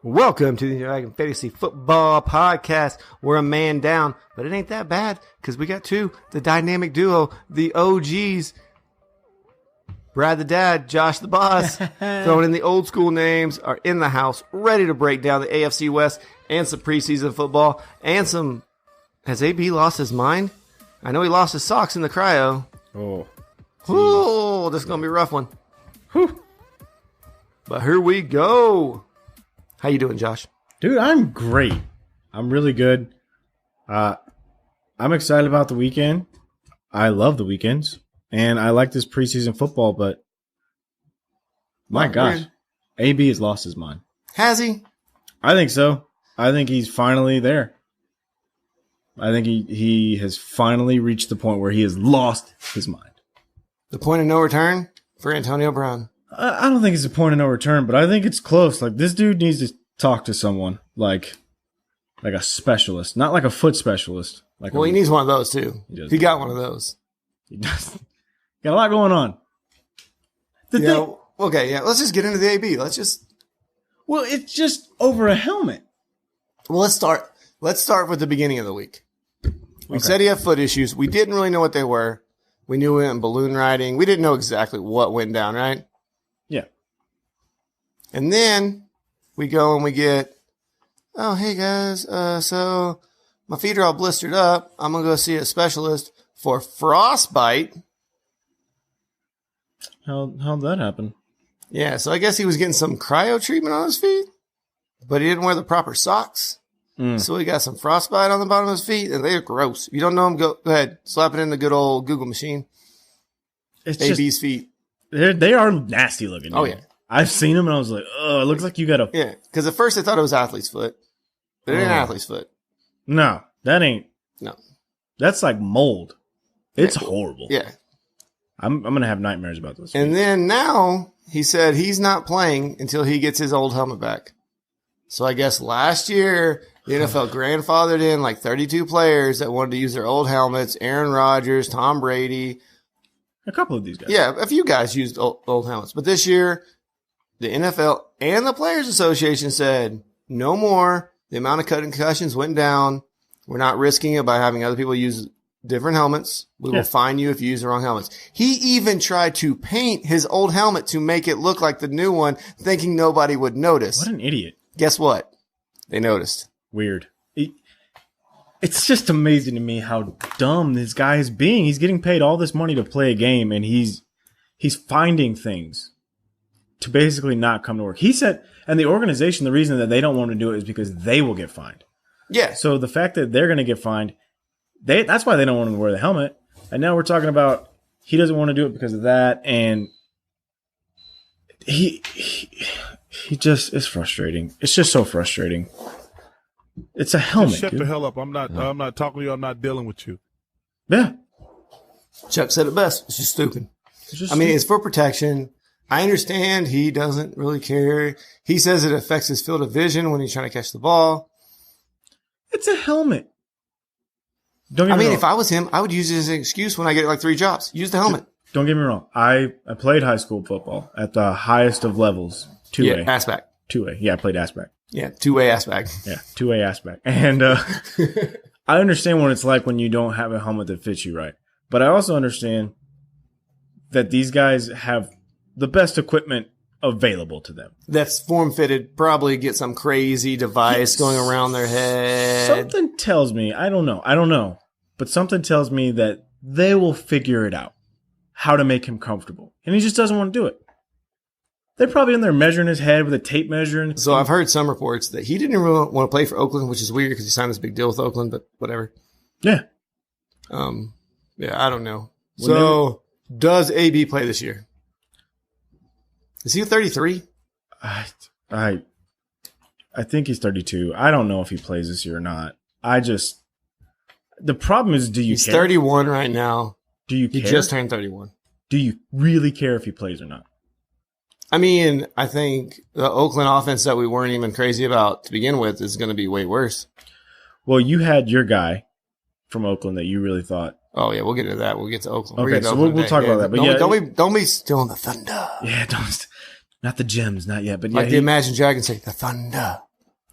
Welcome to the Dragon Fantasy Football Podcast. We're a man down, but it ain't that bad because we got the dynamic duo, the OGs. Brad the Dad, Josh the Boss, throwing in the old school names, are in the house, ready to break down the AFC West and some preseason football and some... Has AB lost his mind? I know he lost his socks in the cryo. Ooh, this is going to be a rough one. Whew. But here we go. How you doing, Josh? Dude, I'm great. I'm really good. I'm excited about the weekend. I love the weekends. And I like this preseason football, but my gosh, AB has lost his mind. Has he? I think so. I think he's finally there. I think he has finally reached the point where he has lost his mind. The point of no return for Antonio Brown. I don't think it's a point of no return, but I think it's close. Like, this dude needs to talk to someone, like a specialist, not like a foot specialist. He needs one of those too. He got one of those. He does. Got a lot going on. Let's just get into the AB. Well, it's just over a helmet. Well, let's start with the beginning of the week. We said he had foot issues. We didn't really know what they were. We knew he went balloon riding. We didn't know exactly what went down, right? Yeah. And then we go and we get, oh, hey guys, so my feet are all blistered up. I'm going to go see a specialist for frostbite. How'd that happen? Yeah, so I guess he was getting some cryo treatment on his feet, but he didn't wear the proper socks. So he got some frostbite on the bottom of his feet, and they're gross. If you don't know him, go ahead. Slap it in the good old Google machine. It's AB's feet. They are nasty looking. Oh, yeah. I've seen them, and I was like, oh, it looks like you got a... Yeah, because at first I thought it was athlete's foot. But it ain't athlete's foot. No, that ain't... No. That's like mold. It's horrible. Yeah. I'm going to have nightmares about this. And then now he said he's not playing until he gets his old helmet back. So I guess last year, the NFL grandfathered in like 32 players that wanted to use their old helmets. Aaron Rodgers, Tom Brady. A couple of these guys. Yeah, a few guys used old helmets. But this year, the NFL and the Players Association said no more. The amount of concussions went down. We're not risking it by having other people use different helmets. We will fine you if you use the wrong helmets. He even tried to paint his old helmet to make it look like the new one, thinking nobody would notice. What an idiot. Guess what? They noticed. Weird. It's just amazing to me how dumb this guy is being. He's getting paid all this money to play a game, and he's finding things to basically not come to work. He said, and the organization, the reason that they don't want to do it is because they will get fined. Yeah. So the fact that they're going to get fined, that's why they don't want him to wear the helmet. And now we're talking about he doesn't want to do it because of that, and he just is frustrating. It's just so frustrating. It's a helmet. Just shut the hell up. I'm not talking to you. I'm not dealing with you. Yeah. Chuck said it best. It's just stupid. It's for protection. I understand he doesn't really care. He says it affects his field of vision when he's trying to catch the ball. It's a helmet. Don't get me wrong. If I was him, I would use it as an excuse when I get like 3 jobs. Use the helmet. Don't get me wrong. I played high school football at the highest of levels. 2A. Yeah, ass-back. 2A. Yeah, I played ass-back. Yeah, 2A ass-back. Yeah, 2A ass-back. And I understand what it's like when you don't have a helmet that fits you right. But I also understand that these guys have the best equipment available to them. That's form-fitted. Probably get some crazy device going around their head. Something tells me, I don't know. But something tells me that they will figure it out. How to make him comfortable. And he just doesn't want to do it. They're probably in there measuring his head with a tape measure. So I've heard some reports that he didn't really want to play for Oakland, which is weird because he signed this big deal with Oakland, but whatever. Yeah. I don't know. Does AB play this year? Is he 33? I think he's 32. I don't know if he plays this year or not. The problem is, do you care? He's 31 right now. Do you care? He just turned 31. Do you really care if he plays or not? I think the Oakland offense that we weren't even crazy about to begin with is going to be way worse. Well, you had your guy from Oakland that you really thought. Oh, yeah, we'll get into that. We'll get to Oakland. Okay, so we'll talk about that. But don't be stealing the thunder. Yeah, not the gems, not yet. But the Imagine Dragons say, the thunder.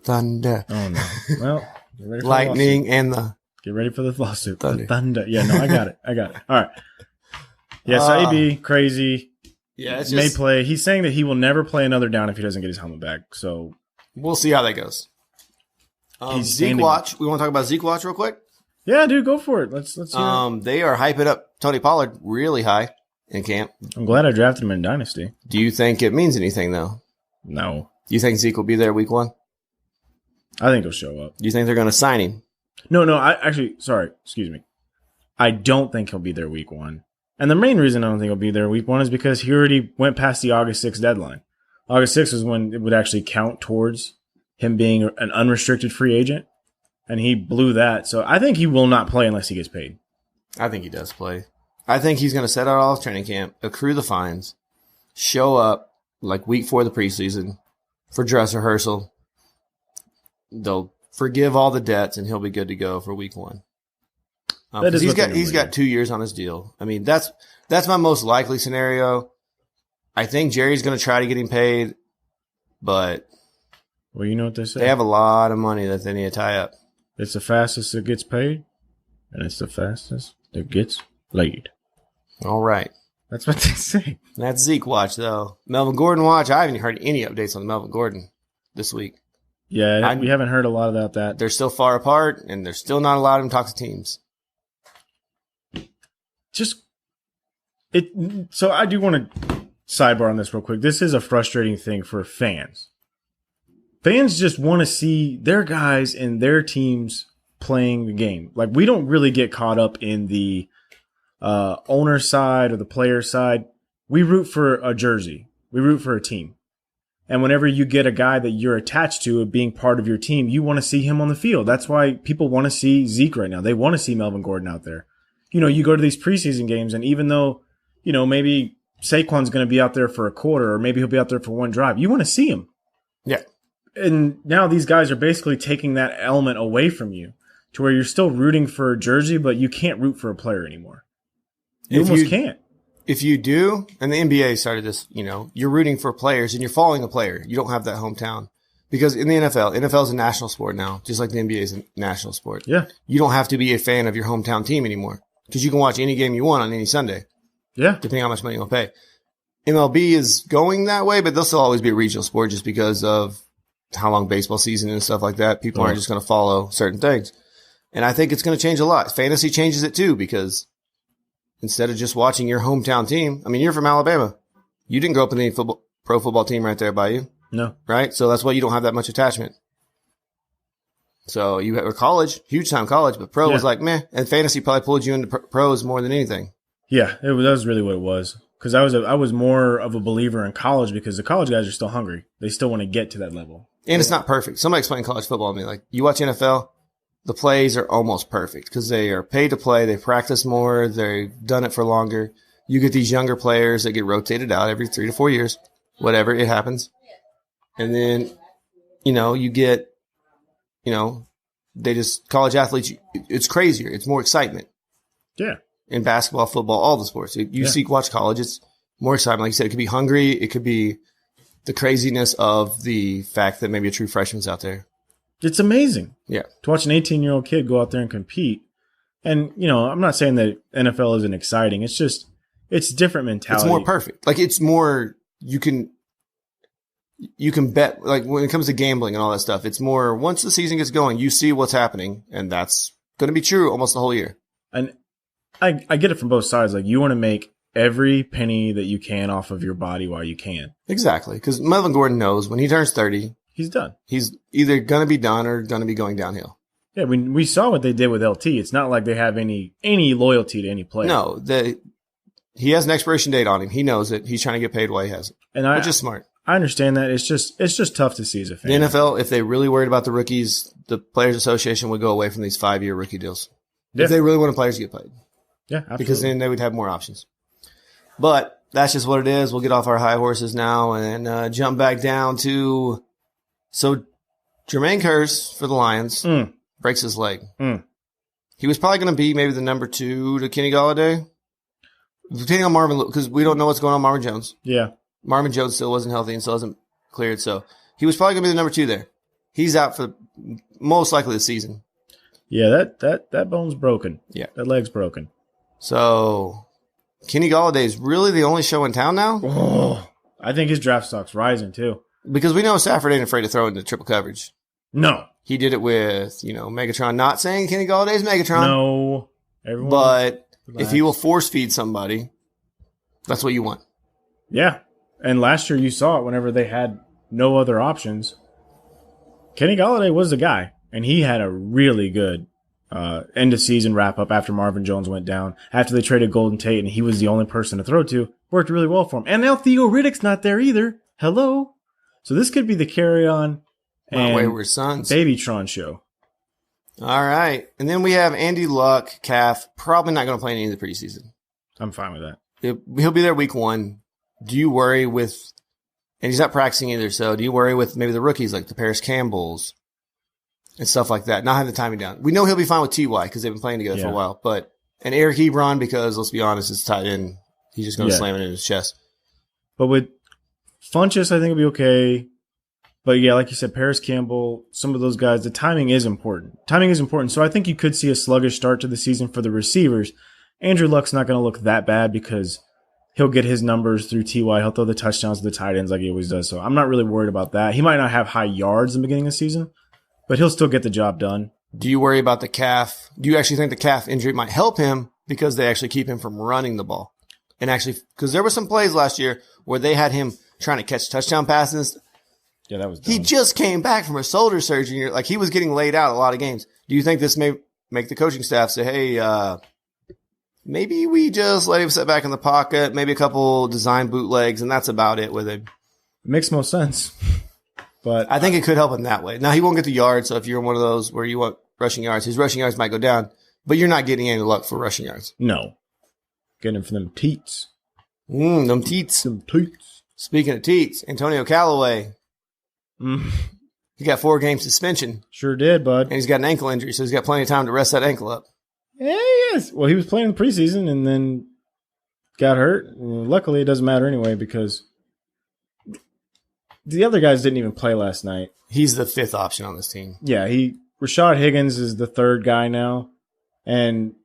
thunder. Oh no! Well, get ready for Lightning and the get ready for the lawsuit. Thunder. The thunder. Yeah, no, I got it. All right. Yeah, so AB crazy. Yeah, it's May just, play. He's saying that he will never play another down if he doesn't get his helmet back. So we'll see how that goes. He's Zeke standing- Watch. We want to talk about Zeke Watch real quick. yeah, dude, go for it. Let's hear it. They are hyping up Tony Pollard really high in camp. I'm glad I drafted him in Dynasty. Do you think it means anything though? No, Do you think Zeke will be there week 1? I think he'll show up. Do you think they're going to sign him? No, excuse me. I don't think he'll be there week 1. And the main reason I don't think he'll be there week 1 is because he already went past the August 6th deadline. August 6th is when it would actually count towards him being an unrestricted free agent. And he blew that. So I think he will not play unless he gets paid. I think he does play. I think he's going to set out all his training camp, accrue the fines, show up like week 4 of the preseason for dress rehearsal. They'll forgive all the debts, and he'll be good to go for week 1. That is He's got 2 years on his deal. I mean, that's my most likely scenario. I think Jerry's going to try to get him paid, but Well, you know what they say. they have a lot of money that they need to tie up. It's the fastest it gets paid, and it's the fastest that gets laid. All right. That's what they say. That's Zeke watch, though. Melvin Gordon watch. I haven't heard any updates on Melvin Gordon this week. Yeah, we haven't heard a lot about that. They're still far apart, and they're still not allowed him to talk to teams. So I do want to sidebar on this real quick. This is a frustrating thing for fans. Fans just want to see their guys and their teams playing the game. Like, we don't really get caught up in the owner side or the player side. We root for a jersey. We root for a team. And whenever you get a guy that you're attached to of being part of your team, you want to see him on the field. That's why people want to see Zeke right now. They want to see Melvin Gordon out there. You know, you go to these preseason games, and even though, you know, maybe Saquon's going to be out there for a quarter, or maybe he'll be out there for one drive, you want to see him. Yeah. And now these guys are basically taking that element away from you to where you're still rooting for a jersey, but you can't root for a player anymore. You almost can't. If you do, and the NBA started this, you know, you're rooting for players and you're following a player. You don't have that hometown. Because in the NFL is a national sport now, just like the NBA is a national sport. Yeah. You don't have to be a fan of your hometown team anymore because you can watch any game you want on any Sunday, Yeah. depending on how much money you'll pay. MLB is going that way, but they'll still always be a regional sport just because of how long baseball season and stuff like that. People aren't just going to follow certain things. And I think it's going to change a lot. Fantasy changes it too, because instead of just watching your hometown team, I mean, you're from Alabama. You didn't grow up in any pro football team right there by you, No. right? So that's why you don't have that much attachment. So you were college, huge time college, but pro was like, meh. And fantasy probably pulled you into pros more than anything. Yeah, that was really what it was. Because I was more of a believer in college because the college guys are still hungry. They still want to get to that level. And it's not perfect. Somebody explained college football to me. Like, you watch NFL, the plays are almost perfect because they are paid to play. They practice more. They've done it for longer. You get these younger players that get rotated out every 3 to 4 years, whatever, it happens. And then, you know, you get, you know, college athletes, it's crazier. It's more excitement. Yeah. In basketball, football, all the sports. Watch college, it's more exciting. Like you said, it could be hungry. It could be the craziness of the fact that maybe a true freshman's out there. It's amazing. Yeah. To watch an 18-year-old kid go out there and compete. And, you know, I'm not saying that NFL isn't exciting. It's just, it's different mentality. It's more perfect. Like, it's more, you can bet, like when it comes to gambling and all that stuff, it's more, once the season gets going, you see what's happening, and that's going to be true almost the whole year. And I get it from both sides. Like, you want to make every penny that you can off of your body while you can. Exactly. Because Melvin Gordon knows when he turns 30, he's done. He's either going to be done or going to be going downhill. Yeah, we saw what they did with LT. It's not like they have any loyalty to any player. No, he has an expiration date on him. He knows it. He's trying to get paid while he has it, which is smart. I understand that. It's just tough to see as a fan. The NFL, if they really worried about the rookies, the Players Association would go away from these 5-year rookie deals. Yeah. If they really wanted players to get paid. Yeah, absolutely. Because then they would have more options. But that's just what it is. We'll get off our high horses now and jump back down to... So, Jermaine Kearse for the Lions breaks his leg. He was probably going to be maybe the number 2 to Kenny Golladay. Depending on Marvin, because we don't know what's going on with Marvin Jones. Yeah. Marvin Jones still wasn't healthy and still hasn't cleared, so he was probably going to be the number 2 there. He's out for most likely the season. Yeah, that bone's broken. Yeah. That leg's broken. So Kenny Galladay's really the only show in town now? Oh, I think his draft stock's rising too. Because we know Stafford ain't afraid to throw into triple coverage. No. He did it with, Megatron. Not saying Kenny Galladay's Megatron. No. Everyone But relax. if he will force feed somebody, that's what you want. Yeah. And last year you saw it whenever they had no other options. Kenny Galladay was the guy. And he had a really good end of season wrap up after Marvin Jones went down. After they traded Golden Tate and he was the only person to throw to. Worked really well for him. And now Theo Riddick's not there either. Hello. So this could be the carry-on My and Wayward Sons. Babytron show. All right. And then we have Andy Luck, calf, probably not going to play any of the preseason. I'm fine with that. He'll be there week 1. Do you worry with, and he's not practicing either, so do you worry with maybe the rookies like the Paris Campbells and stuff like that, not having the timing down? We know he'll be fine with T.Y. because they've been playing together for a while, and Eric Ebron because, let's be honest, it's tight end. He's just going to slam it in his chest. But with Funchess, I think it'll be okay. But yeah, like you said, Paris Campbell, some of those guys, the timing is important. Timing is important. So I think you could see a sluggish start to the season for the receivers. Andrew Luck's not going to look that bad because he'll get his numbers through T.Y. He'll throw the touchdowns to the tight ends like he always does. So I'm not really worried about that. He might not have high yards in the beginning of the season, but he'll still get the job done. Do you worry about the calf? Do you actually think the calf injury might help him because they actually keep him from running the ball? And actually, because there were some plays last year where they had him trying to catch touchdown passes. Yeah, that was dumb. He just came back from a shoulder surgery. Like, he was getting laid out a lot of games. Do you think this may make the coaching staff say, hey, maybe we just let him sit back in the pocket, maybe a couple design bootlegs, and that's about it with him? It makes most sense. But I think it could help him that way. Now, he won't get the yards, so if you're one of those where you want rushing yards, his rushing yards might go down, but you're not getting any luck for rushing yards. no. Getting him for them teats. Them teats. Them teats. Speaking of teats, Antonio Callaway, he got 4 game suspension, Sure did, bud. and he's got an ankle injury, so he's got plenty of time to rest that ankle up. Yeah, yes. Well, he was playing in the preseason and then got hurt. Luckily, it doesn't matter anyway because the other guys didn't even play last night. He's the 5th option on this team. Yeah, Rashad Higgins is the 3rd guy now, and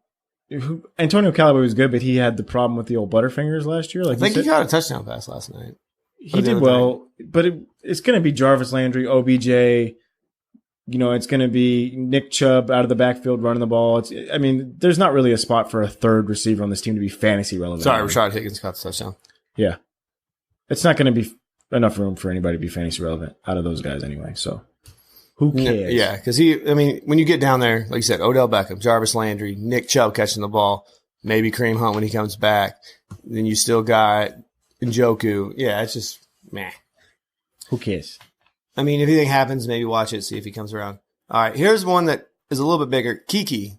Antonio Callaway was good, but he had the problem with the old Butterfingers last year. Like I think he got a touchdown pass last night. he did well, but it's going to be Jarvis Landry, OBJ. It's going to be Nick Chubb out of the backfield running the ball. There's not really a spot for a 3rd receiver on this team to be fantasy relevant. Sorry, Rashad Higgins got the touchdown. Yeah. It's not going to be enough room for anybody to be fantasy relevant out of those guys anyway. So who cares? Yeah, because when you get down there, like you said, Odell Beckham, Jarvis Landry, Nick Chubb catching the ball, maybe Kareem Hunt when he comes back. Then you still got Njoku. Yeah, it's just meh. Who cares? If anything happens, maybe watch it, see if he comes around. All right, here's one that is a little bit bigger. Kiki.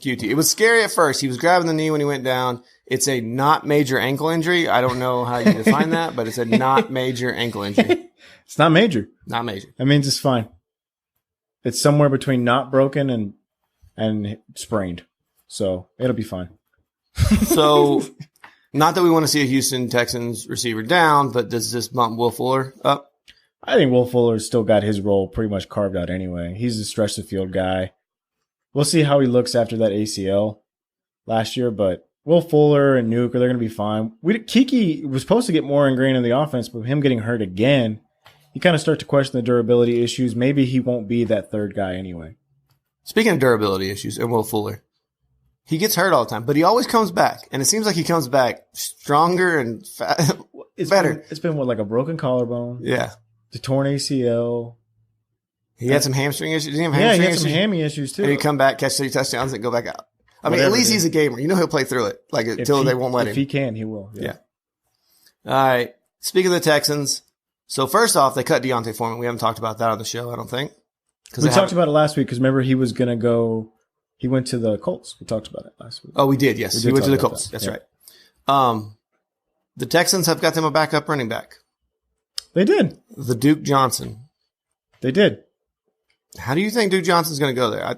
QT. It was scary at first. He was grabbing the knee when he went down. It's a not major ankle injury. I don't know how you define that, but it's a not major ankle injury. It's not major. Not major. That means it's fine. It's somewhere between not broken and sprained. So it'll be fine. So, not that we want to see a Houston Texans receiver down, but does this bump Will Fuller up? I think Will Fuller's still got his role pretty much carved out anyway. He's a stretch the field guy. We'll see how he looks after that ACL last year, but Will Fuller and Nuke, they're going to be fine. Kiki was supposed to get more ingrained in the offense, but him getting hurt again, you kind of start to question the durability issues. Maybe he won't be that 3rd guy anyway. Speaking of durability issues and Will Fuller, he gets hurt all the time, but he always comes back, and it seems like he comes back stronger and better. It's been like a broken collarbone, Yeah. the torn ACL. He had some hamstring issues. Didn't he have Yeah, hamstring he had some issues? hammy issues too. And he'd come back, catch 3 touchdowns, and go back out. At Whatever least it he's is. a gamer. He'll play through it, until they won't let him. If he can, he will. Yeah. All right. Speaking of the Texans, so first off, they cut Deontay Foreman. We haven't talked about that on the show, I don't think. We talked about it last week because remember he was going to go. He went to the Colts. We talked about it last week. Oh, we did. Yes, he went to the talk about Colts. that. That's Yeah. right. The Texans have got them a backup running back, They did. the Duke Johnson. They did. How do you think Duke Johnson's going to go there? I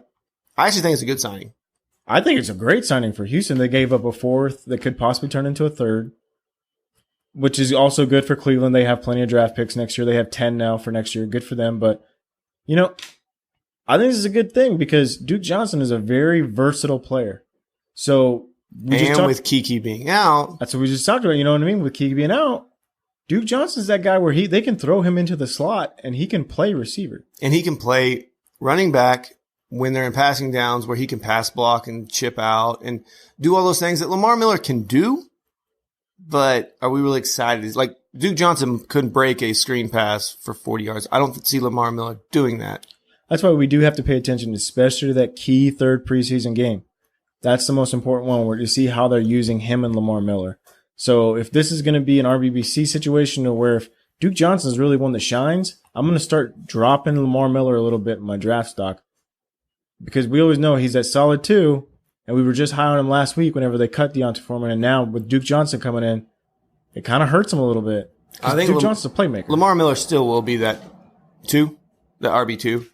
actually think it's a good signing. I think it's a great signing for Houston. They gave up a 4th that could possibly turn into a 3rd, which is also good for Cleveland. They have plenty of draft picks next year. They have 10 now for next year. Good for them. But, You know, I think this is a good thing because Duke Johnson is a very versatile player. So with Kiki being out. That's what we just talked about. You know what I mean? With Kiki being out, Duke Johnson's that guy where they can throw him into the slot and he can play receiver. And he can play running back when they're in passing downs where he can pass block and chip out and do all those things that Lamar Miller can do. But are we really excited? It's like Duke Johnson couldn't break a screen pass for 40 yards. I don't see Lamar Miller doing that. That's why we do have to pay attention, especially to that key third preseason game. That's the most important one where you see how they're using him and Lamar Miller. So if this is going to be an RBBC situation or where if Duke Johnson is really one that shines, I'm going to start dropping Lamar Miller a little bit in my draft stock because we always know he's at solid 2, and we were just high on him last week whenever they cut Deontay Foreman, and now with Duke Johnson coming in, it kind of hurts him a little bit. I think Duke Johnson's a playmaker. Lamar Miller still will be that 2, the RB2.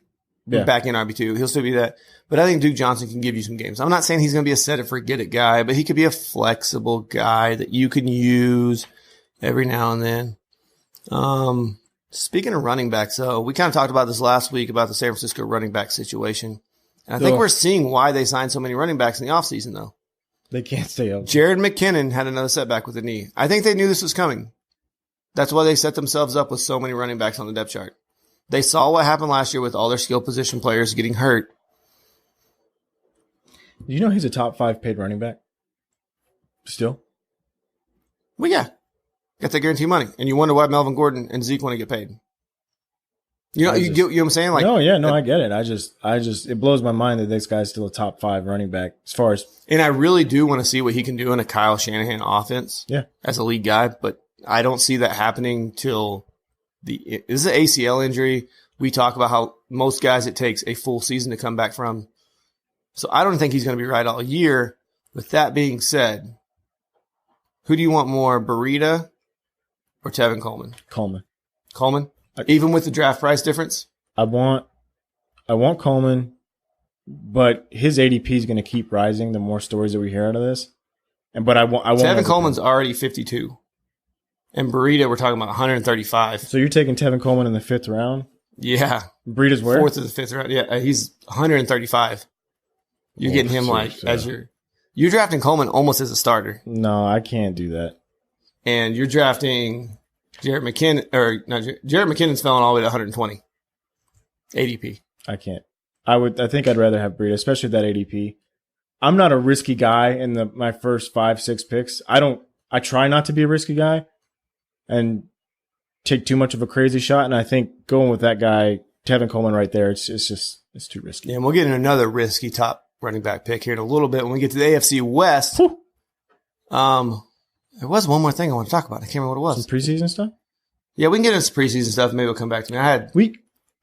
Yeah. Back in RB2. He'll still be that. But I think Duke Johnson can give you some games. I'm not saying he's going to be a set it forget it guy, but he could be a flexible guy that you can use every now and then. Speaking of running backs, though, we kind of talked about this last week about the San Francisco running back situation. And I think we're seeing why they signed so many running backs in the offseason, though. They can't stay up. Jared McKinnon had another setback with the knee. I think they knew this was coming. That's why they set themselves up with so many running backs on the depth chart. They saw what happened last year with all their skill position players getting hurt. Do you know he's a top 5 paid running back? Still? Well, yeah. Got that guarantee money. And you wonder why Melvin Gordon and Zeke want to get paid. You know what I'm saying? I get it. I just, it blows my mind that this guy's still a top 5 running back as far as. And I really do want to see what he can do in a Kyle Shanahan offense. Yeah. As a lead guy, but I don't see that happening till this is an ACL injury. We talk about how most guys it takes a full season to come back from. So I don't think he's going to be right all year. With that being said, who do you want more, Burita or Tevin Coleman? Coleman? Even with the draft price difference? I want Coleman, but his ADP is going to keep rising the more stories that we hear out of this. But I want Tevin Coleman's already 52. And Burita, we're talking about 135. So you're taking Tevin Coleman in the 5th round? Yeah. Burita's where? 4th or the 5th round. Yeah, he's 135. You're getting him you're drafting Coleman almost as a starter. No, I can't do that. And you're drafting Jared McKinnon, Jared McKinnon's falling all the way to 120 ADP. I can't. I think I'd rather have Burita, especially that ADP. I'm not a risky guy in my first 5-6 picks. I try not to be a risky guy and take too much of a crazy shot. And I think going with that guy, Tevin Coleman right there, it's too risky. Yeah, and we'll get into another risky top running back pick here in a little bit when we get to the AFC West. Whew. There was one more thing I want to talk about. I can't remember what it was. Some preseason stuff? Yeah, we can get into some preseason stuff. Maybe it'll come back to me. I had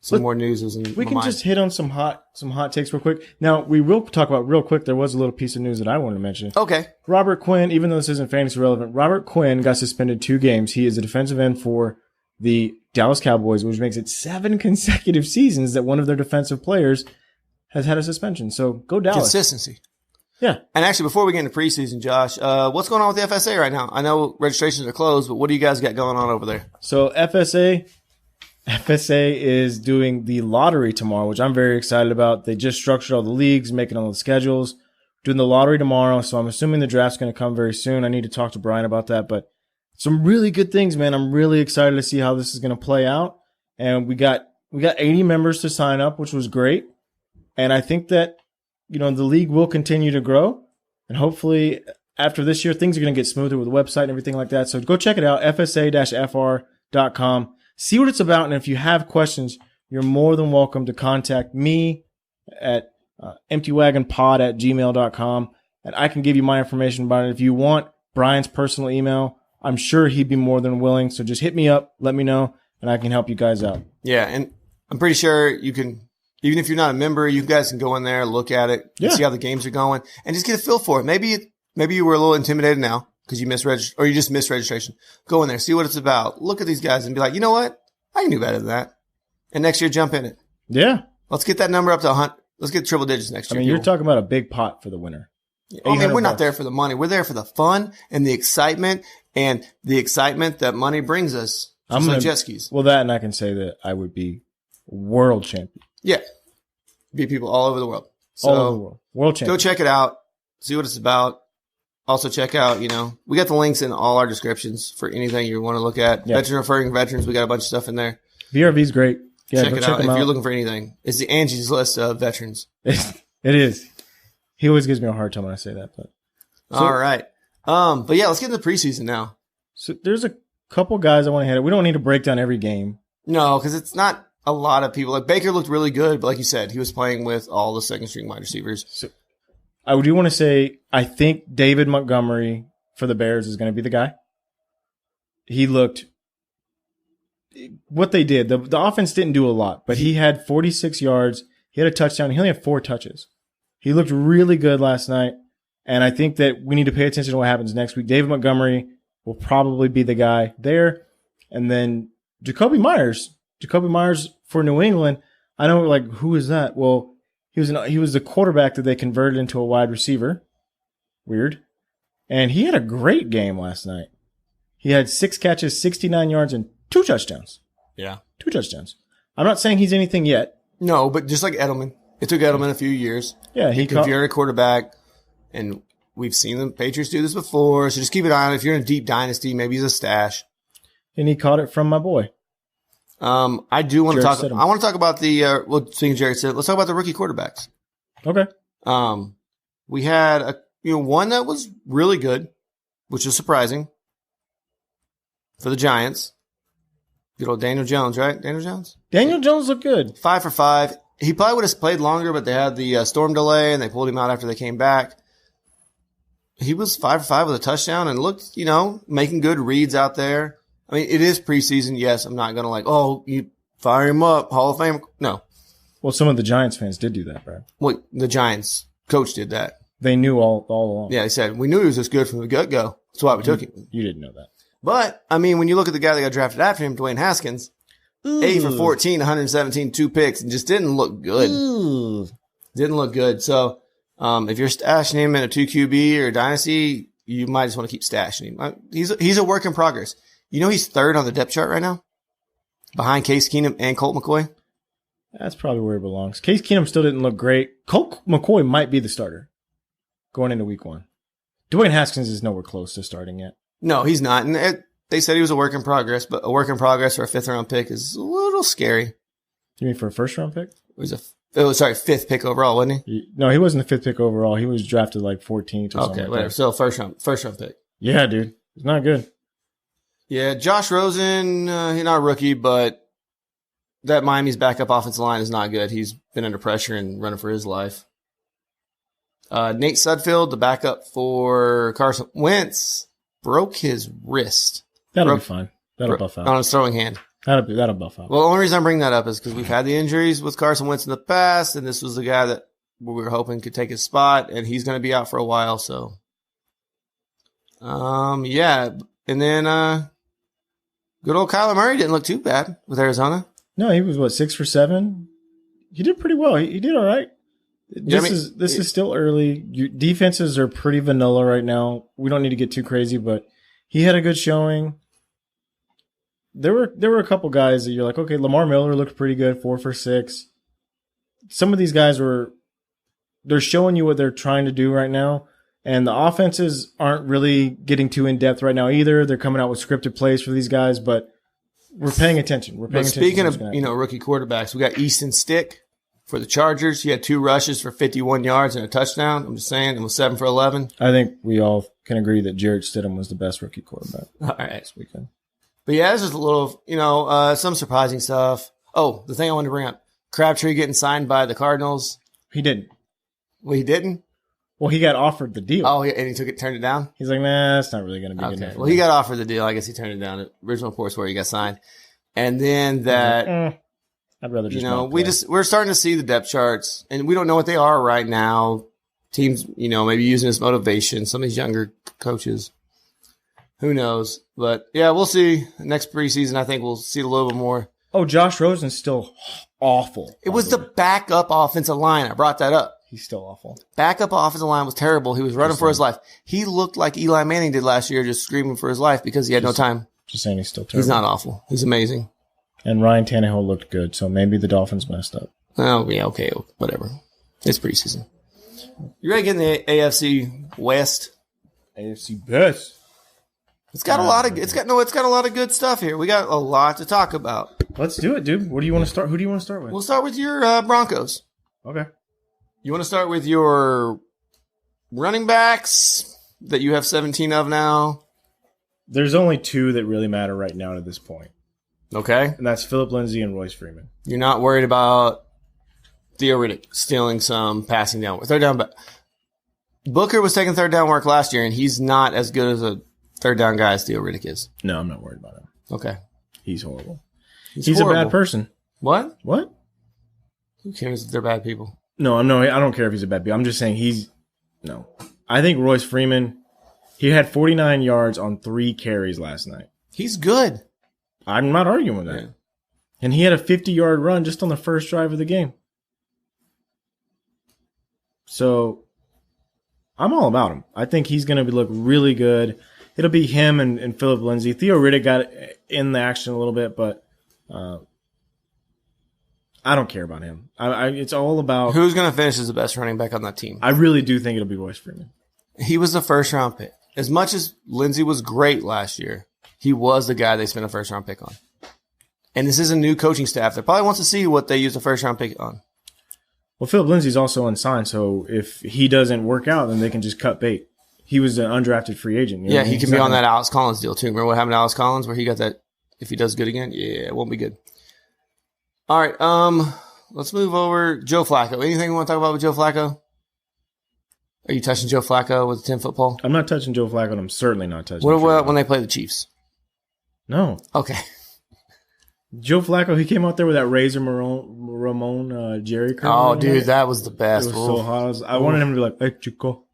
some more news. We can just hit on some hot takes real quick. Now, we will talk about real quick. There was a little piece of news that I wanted to mention. Okay. Robert Quinn, even though this isn't fantasy relevant, Robert Quinn got suspended 2 games. He is a defensive end for the Dallas Cowboys, which makes it 7 consecutive seasons that one of their defensive players has had a suspension. So go Dallas. Consistency. Yeah. And actually, before we get into preseason, Josh, what's going on with the FSA right now? I know registrations are closed, but what do you guys got going on over there? So FSA is doing the lottery tomorrow, which I'm very excited about. They just structured all the leagues, making all the schedules, doing the lottery tomorrow. So I'm assuming the draft's going to come very soon. I need to talk to Brian about that, but some really good things, man. I'm really excited to see how this is going to play out. And we got 80 members to sign up, which was great. And I think that, the league will continue to grow. And hopefully after this year, things are going to get smoother with the website and everything like that. So go check it out, fsa-fr.com. See what it's about. And if you have questions, you're more than welcome to contact me at emptywagonpod@gmail.com. And I can give you my information about it. If you want Brian's personal email, I'm sure he'd be more than willing. So just hit me up, let me know, and I can help you guys out. Yeah, and I'm pretty sure you can, even if you're not a member, you guys can go in there, look at it, see how the games are going, and just get a feel for it. Maybe you were a little intimidated now because you just missed registration. Go in there, see what it's about. Look at these guys and be like, you know what? I can do better than that. And next year, jump in it. Yeah. Let's get that number up to 100. Let's get triple digits next year. You're talking about a big pot for the winner. We're not there for the money. We're there for the fun and the excitement that money brings us. Just like jet skis. Well, that, and I can say that I would be world champion. Yeah. Beat people all over the world. So All over the world. World champion. go check it out. See what it's about. Also check out, we got the links in all our descriptions for anything you want to look at. Yeah. Veteran referring veterans, we got a bunch of stuff in there. VRV's great. Yeah, check go it check out him if out. you're looking for anything. It's the Angie's List of veterans. It is. He always gives me a hard time when I say that. But All right. But yeah, let's get into the preseason now. So there's a couple guys I want to hit. We don't need to break down every game. No, because it's not a lot of people. Like Baker looked really good, but like you said, he was playing with all the second string wide receivers. So I do want to say I think David Montgomery for the Bears is going to be the guy. He looked what they did. The offense didn't do a lot, but he had 46 yards. He had a touchdown. He only had 4 touches. He looked really good last night, and I think that we need to pay attention to what happens next week. David Montgomery will probably be the guy there, and then Jacoby Myers for New England. I know, like, who is that? Well, he was the quarterback that they converted into a wide receiver. Weird. And he had a great game last night. He had 6 catches, 69 yards, and 2 touchdowns. Yeah. 2 touchdowns. I'm not saying he's anything yet. No, but just like Edelman. It took Edelman a few years. Yeah, if you're a quarterback, and we've seen the Patriots do this before, so just keep an eye on it. If you're in a deep dynasty, maybe he's a stash. And he caught it from my boy. I do want to Jared talk. Stidham. I want to talk about the. Speaking of Jared Stidham, let's talk about the rookie quarterbacks. Okay. We had one that was really good, which is surprising for the Giants. Good old Daniel Jones, right? Daniel Jones. Daniel Jones looked good. 5 for 5. He probably would have played longer, but they had the storm delay and they pulled him out after they came back. He was 5 for 5 with a touchdown and looked, making good reads out there. I mean, it is preseason. Yes, I'm not going to you fire him up, Hall of Fame. No. Well, some of the Giants fans did do that, Brad. Well, the Giants coach did that. They knew all along. Yeah, they said, we knew he was this good from the get-go. That's why we took him. You didn't know that. But, I mean, when you look at the guy that got drafted after him, Dwayne Haskins, 8 for 14, 117, 2 picks, and just didn't look good. Didn't look good. So, if you're stashing him in a 2QB or a dynasty, you might just want to keep stashing him. He's a work in progress. He's third on the depth chart right now, behind Case Keenum and Colt McCoy. That's probably where he belongs. Case Keenum still didn't look great. Colt McCoy might be the starter going into week 1. Dwayne Haskins is nowhere close to starting yet. No, he's not. And they said he was a work in progress, but a work in progress for a 5th-round pick is a little scary. You mean for a first-round pick? It was 5th pick overall, wasn't he? No, he wasn't the 5th pick overall. He was drafted like 14th or something. Okay, like whatever. that. So first round pick. Yeah, dude. It's not good. Yeah, Josh Rosen, he's not a rookie, but that Miami's backup offensive line is not good. He's been under pressure and running for his life. Nate Sudfeld, the backup for Carson Wentz, broke his wrist. That'll be fine. That'll buff out. On his throwing hand. That'll buff out. Well, the only reason I'm bringing that up is because we've had the injuries with Carson Wentz in the past, and this was the guy that we were hoping could take his spot, and he's going to be out for a while. So, yeah. And then good old Kyler Murray didn't look too bad with Arizona. No, he was 6 for 7. He did pretty well. He did all right. This is still early. Your defenses are pretty vanilla right now. We don't need to get too crazy, but he had a good showing. There were a couple guys that you're like, okay, Lamar Miller looked pretty good, 4 for 6. Some of these guys they're showing you what they're trying to do right now, and the offenses aren't really getting too in depth right now either. They're coming out with scripted plays for these guys, but we're paying attention. Speaking of rookie quarterbacks, we got Easton Stick for the Chargers. He had 2 rushes for 51 yards and a touchdown. I'm just saying, it was 7 for 11. I think we all can agree that Jared Stidham was the best rookie quarterback. All right. This weekend. But yeah, it's just a little, some surprising stuff. Oh, the thing I wanted to bring up, Crabtree getting signed by the Cardinals. He didn't. Well, he didn't? Well, he got offered the deal. Oh, and he turned it down? He's like, nah, it's not really going to be good Okay. enough. Well, he got offered the deal. I guess he turned it down. The original reports where he got signed. And then that, I'd rather just not we're starting to see the depth charts, and we don't know what they are right now. Teams, maybe using as motivation. Some of these younger coaches, who knows? But yeah, we'll see. Next preseason, I think we'll see a little bit more. Oh, Josh Rosen's still awful. It was the backup offensive line. I brought that up. He's still awful. Backup offensive line was terrible. He was running for his life. He looked like Eli Manning did last year, just screaming for his life because he had no time. Just saying he's still terrible. He's not awful. He's amazing. And Ryan Tannehill looked good, so maybe the Dolphins messed up. Oh, yeah, okay, whatever. It's preseason. You ready to get in the AFC West? AFC West. It's got a lot of good stuff here. We got a lot to talk about. Let's do it, dude. What do you want to start? Who do you want to start with? We'll start with your Broncos. Okay. You want to start with your running backs that you have 17 of now? There's only two that really matter right now to this point. Okay. And that's Philip Lindsay and Royce Freeman. You're not worried about Theo Riddick stealing some passing down. Third down. But Booker was taking third down work last year, and he's not as good as a third down guy as Theo Riddick is. No, I'm not worried about him. Okay. He's horrible. He's a horrible. bad person. What? What? Who cares if they're bad people? No, I don't care if he's a bad person. I'm just saying no. I think Royce Freeman, he had 49 yards on 3 carries last night. He's good. I'm not arguing with that. Yeah. And he had a 50-yard run just on the first drive of the game. So I'm all about him. I think he's going to look really good. It'll be him and Philip Lindsay. Theo Riddick got in the action a little bit, but I don't care about him. It's all about Who's going to finish as the best running back on that team? I really do think it'll be Royce Freeman. He was the first round pick. As much as Lindsey was great last year, he was the guy they spent a first round pick on. And this is a new coaching staff that probably wants to see what they use the first round pick on. Well, Philip Lindsay's also unsigned, so if he doesn't work out, then they can just cut bait. He was an undrafted free agent. Yeah, he can be on that Alex Collins deal too. Remember what happened to Alex Collins where he got that, if he does good again? Yeah, it won't be good. All right, let's move over. Joe Flacco. Anything you want to talk about with Joe Flacco? Are you touching Joe Flacco with a 10-foot pole? I'm not touching Joe Flacco, and I'm certainly not touching What about when they play the Chiefs? No. Okay. Joe Flacco, he came out there with that Razor Ramon Jerry curl. Oh, dude, that was the best. It was so hot. I wanted him to be like, hey, Chico.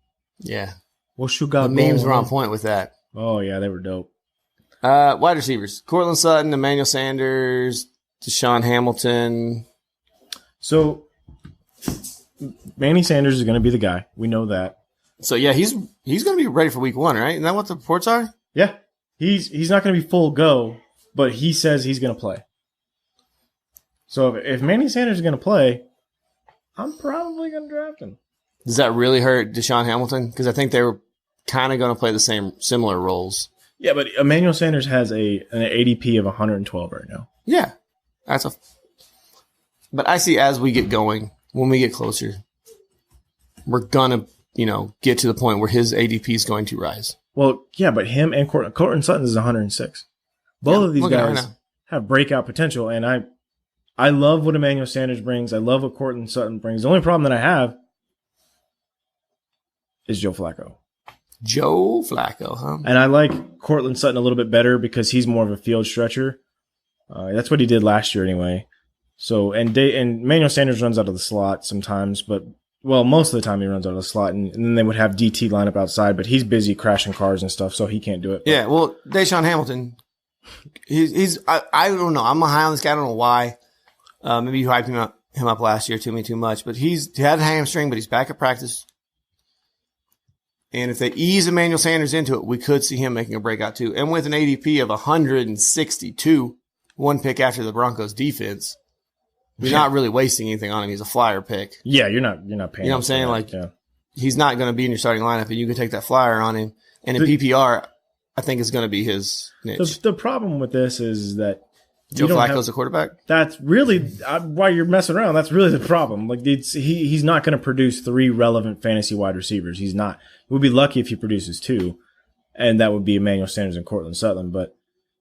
Yeah. What you got? The memes were on point with that. Oh, yeah, they were dope. Wide receivers. Cortland Sutton, Emmanuel Sanders, Deshaun Hamilton. So, Manny Sanders is going to be the guy. We know that. So, yeah, he's going to be ready for week 1, right? Isn't that what the reports are? Yeah. He's not going to be full go, but he says he's going to play. So, if Manny Sanders is going to play, I'm probably going to draft him. Does that really hurt Deshaun Hamilton? Because I think they were kind of going to play the similar roles. Yeah, but Emmanuel Sanders has an ADP of 112 right now. Yeah. But I see as we get going, when we get closer, we're going to, get to the point where his ADP is going to rise. Well, yeah, but him and Cortland Sutton is 106. Both of these guys have breakout potential, and I love what Emmanuel Sanders brings. I love what Cortland Sutton brings. The only problem that I have is Joe Flacco. Joe Flacco, huh? And I like Cortland Sutton a little bit better because he's more of a field stretcher. That's what he did last year anyway. So and Emmanuel Sanders runs out of the slot sometimes, but most of the time he runs out of the slot, and then they would have DT line up outside, but he's busy crashing cars and stuff, so he can't do it. Yeah, well, Deshaun Hamilton, I don't know. I'm high on this guy. I don't know why. Maybe you hyped him up last year too much, but he had a hamstring, but he's back at practice. And if they ease Emmanuel Sanders into it, we could see him making a breakout too. And with an ADP of 162, one pick after the Broncos defense, you're not really wasting anything on him. He's a flyer pick. Yeah, you're not paying. You know what I'm saying? Yeah. He's not going to be in your starting lineup, and you can take that flyer on him. And in PPR, I think is going to be his niche. The problem with this is that Joe Flacco's a quarterback. That's really why you're messing around. That's really the problem. Like he's not going to produce 3 relevant fantasy wide receivers. He's not. We'd be lucky if he produces 2, and that would be Emmanuel Sanders and Cortland Sutton. But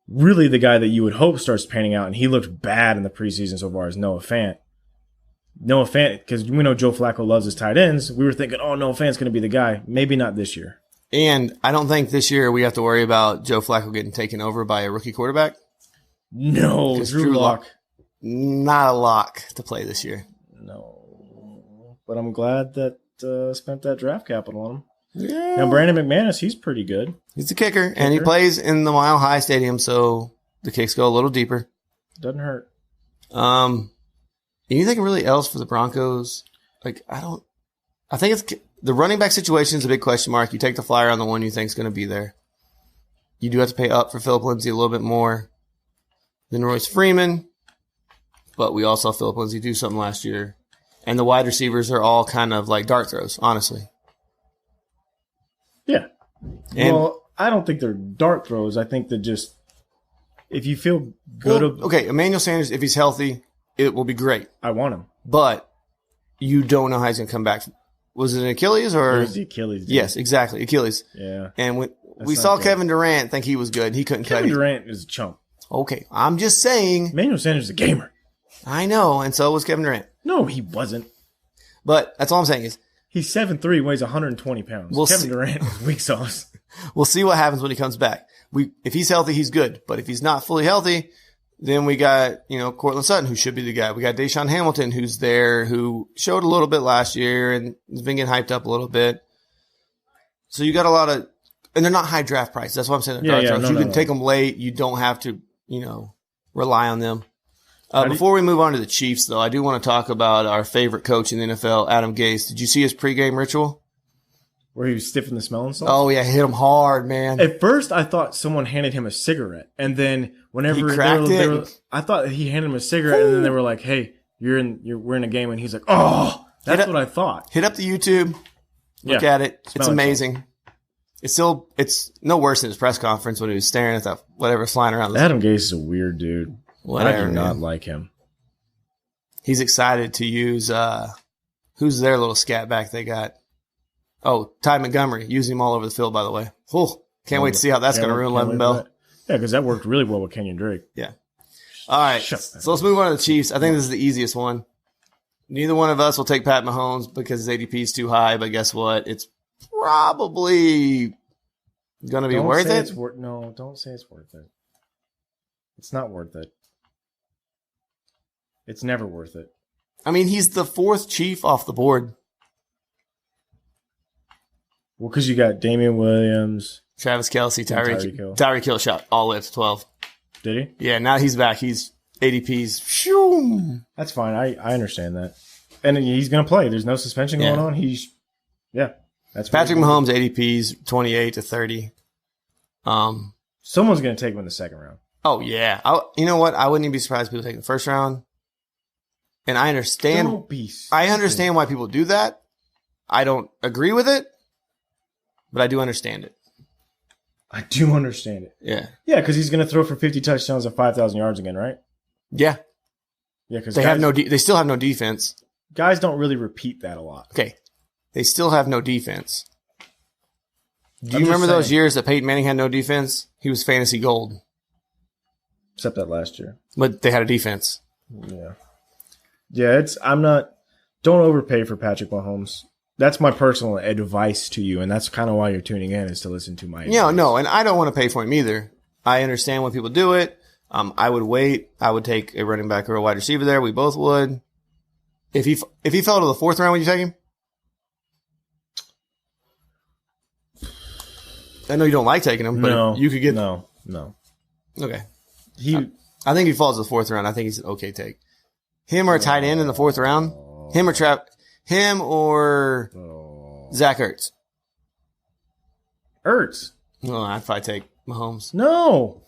really, the guy that you would hope starts panning out, and he looked bad in the preseason so far, is Noah Fant. Noah Fant, because we know Joe Flacco loves his tight ends. We were thinking, Noah Fant's going to be the guy. Maybe not this year. And I don't think this year we have to worry about Joe Flacco getting taken over by a rookie quarterback. No, Drew Lock. Not a lock to play this year. No. But I'm glad that spent that draft capital on him. Yeah. Now, Brandon McManus, he's pretty good. He's the kicker, and he plays in the Mile High Stadium, so the kicks go a little deeper. Doesn't hurt. Anything really else for the Broncos? I think it's the running back situation is a big question mark. You take the flyer on the one you think is going to be there. You do have to pay up for Philip Lindsay a little bit more than Royce Freeman. but we all saw Philip Lindsay do something last year. And the wide receivers are all kind of like dart throws, honestly. Yeah. And, Well, I don't think they're dart throws. I think that just if you feel good. Okay, Emmanuel Sanders, if he's healthy, it will be great. I want him. But you don't know how he's going to come back. Was it an Achilles or? It was the Achilles. Dude. Yes, exactly. Achilles. Yeah. And we saw Kevin Durant think he was good. He couldn't cut it. Kevin Durant is a chump. Okay, I'm just saying. Emmanuel Sanders is a gamer. I know, and so was Kevin Durant. No, he wasn't. But that's all I'm saying is. He's 7'3", weighs 120 pounds. Kevin Durant is weak sauce. We'll see what happens when he comes back. If he's healthy, he's good. But if he's not fully healthy, then we got, Cortland Sutton, who should be the guy. We got Deshaun Hamilton, who's there, who showed a little bit last year and has been getting hyped up a little bit. So you got a lot of, and they're not high draft prices. That's what I'm saying. They're you can take them late. You don't have to, rely on them. Before we move on to the Chiefs, though, I do want to talk about our favorite coach in the NFL, Adam Gase. Did you see his pregame ritual? Where he was stiffing the smelling salts? Oh, yeah, hit him hard, man. At first, I thought someone handed him a cigarette. And then whenever I thought he handed him a cigarette, and then they were like, hey, we're in a game. And he's like, oh, that's what I thought. Hit up the YouTube. Look at it. It's amazing. It's no worse than his press conference when he was staring at that whatever flying around. Adam Gase is a weird dude. Whatever, I do not like him. He's excited to use who's their little scat back they got? Oh, Ty Montgomery. Using him all over the field, by the way. Can't wait to see how that's going to ruin Le'Veon Bell. Yeah, because that worked really well with Kenyon Drake. Yeah. All right. So let's move on to the Chiefs. I think this is the easiest one. Neither one of us will take Pat Mahomes because his ADP is too high, but guess what? It's probably going to be worth it. No, don't say it's worth it. It's not worth it. It's never worth it. I mean, he's the fourth Chief off the board. Well, because you got Damian Williams, Travis Kelce, Tyreek Hill shot all the way up to 12. Did he? Yeah, now he's back. He's ADP's. Shoo. That's fine. I understand that. And he's going to play. There's no suspension going on. That's Patrick Mahomes' ADP's 28 to 30. Someone's going to take him in the second round. Oh, yeah. You know what? I wouldn't even be surprised if people take the first round. And I understand. I understand why people do that. I don't agree with it, but I do understand it. I do understand it. Yeah. Yeah, because he's going to throw for 50 touchdowns and 5,000 yards again, right? Yeah. Yeah, because they still have no defense. Guys don't really repeat that a lot. Okay. They still have no defense. Do you remember those years that Peyton Manning had no defense? He was fantasy gold. Except that last year. But they had a defense. Yeah. Yeah, don't overpay for Patrick Mahomes. That's my personal advice to you, and that's kind of why you're tuning in, is to listen to my advice. Yeah, no, and I don't want to pay for him either. I understand when people do it. I would wait. I would take a running back or a wide receiver there. We both would. If he fell to the fourth round, would you take him? I know you don't like taking him, but you could get no. Okay. I think if he falls to the fourth round, I think he's an okay take. Him or a tight end in the fourth round? Him or Zach Ertz? Ertz? Well, I'd probably take Mahomes. No.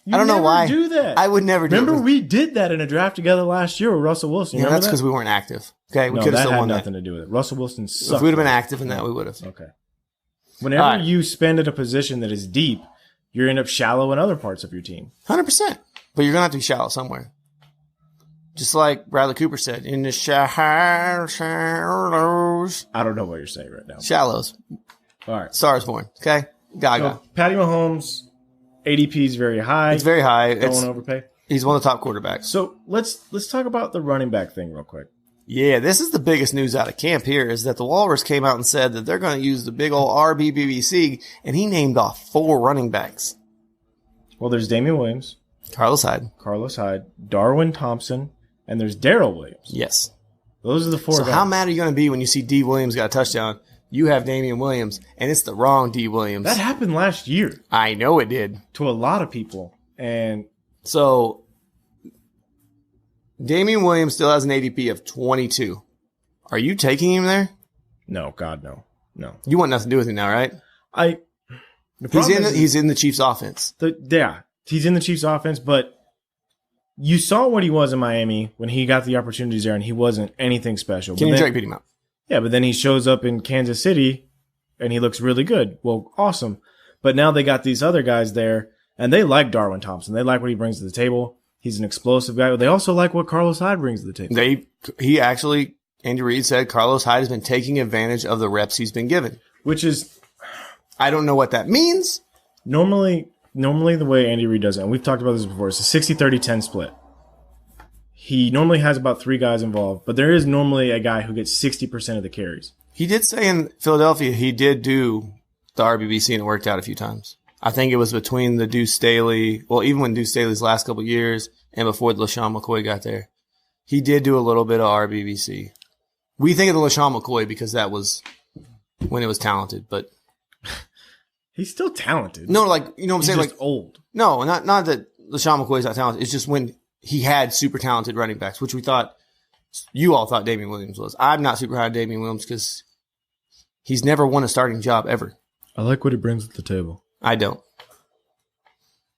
I don't know why. Do that. I would never do that. Remember, we did that in a draft together last year with Russell Wilson. Yeah, that's because we weren't active. Okay, we could have still won that. That had nothing to do with it. Russell Wilson sucked. If we would have been active in that, we would have. Okay. Whenever you spend at a position that is deep, you end up shallow in other parts of your team. 100%. But you're going to have to be shallow somewhere. Just like Bradley Cooper said, in the shallows. I don't know what you're saying right now. Shallows. All right. Stars born. Okay? Gaga. So, Patty Mahomes, ADP is very high. It's very high. Don't want to overpay. He's one of the top quarterbacks. So let's talk about the running back thing real quick. Yeah, this is the biggest news out of camp here, is that the Walrus came out and said that they're going to use the big old RBBBC, and he named off 4 running backs. Well, there's Damian Williams. Carlos Hyde. Darwin Thompson, and there's Darrell Williams. Yes. Those are the 4 So guys. how mad are you going to be when you see D. Williams got a touchdown? You have Damian Williams, and it's the wrong D. Williams. That happened last year. I know it did. To a lot of people. And so Damian Williams still has an ADP of 22. Are you taking him there? No, God, no. No. You want nothing to do with him now, right? He's in the Chiefs offense. He's in the Chiefs offense, but You saw what he was in Miami when he got the opportunities there, and he wasn't anything special. Kenny Drake beat him out. Yeah, but then he shows up in Kansas City, and he looks really good. Well, awesome. But now they got these other guys there, and they like Darwin Thompson. They like what he brings to the table. He's an explosive guy. But they also like what Carlos Hyde brings to the table. Andy Reid said Carlos Hyde has been taking advantage of the reps he's been given. Which is, I don't know what that means. Normally the way Andy Reid does it, and we've talked about this before, it's a 60-30-10 split. He normally has about 3 guys involved, but there is normally a guy who gets 60% of the carries. He did say in Philadelphia he did do the RBBC and it worked out a few times. I think it was between the Deuce Staley, well, even when Deuce Staley's last couple of years and before LaShawn McCoy got there, he did do a little bit of RBBC. We think of the LaShawn McCoy because that was when it was talented, but he's still talented. No, like, you know what I'm saying? He's just like old. No, not that LaShawn McCoy's not talented. It's just when he had super talented running backs, which you all thought Damian Williams was. I'm not super high on Damian Williams because he's never won a starting job ever. I like what he brings to the table. I don't.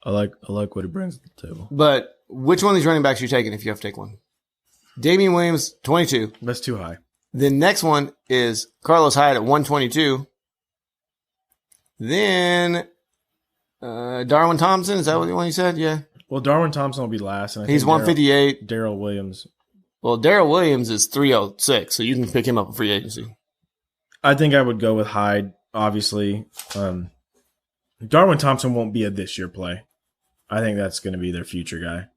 I like what he brings to the table. But which one of these running backs are you taking if you have to take one? Damian Williams, 22. That's too high. The next one is Carlos Hyde at 122. Then Darwin Thompson, is that what the one you said? Yeah. Well, Darwin Thompson will be last. And he's 158. Darrell Williams. Well, Darrell Williams is 306, so you can pick him up in free agency. I think I would go with Hyde, obviously. Darwin Thompson won't be a this year play. I think that's going to be their future guy.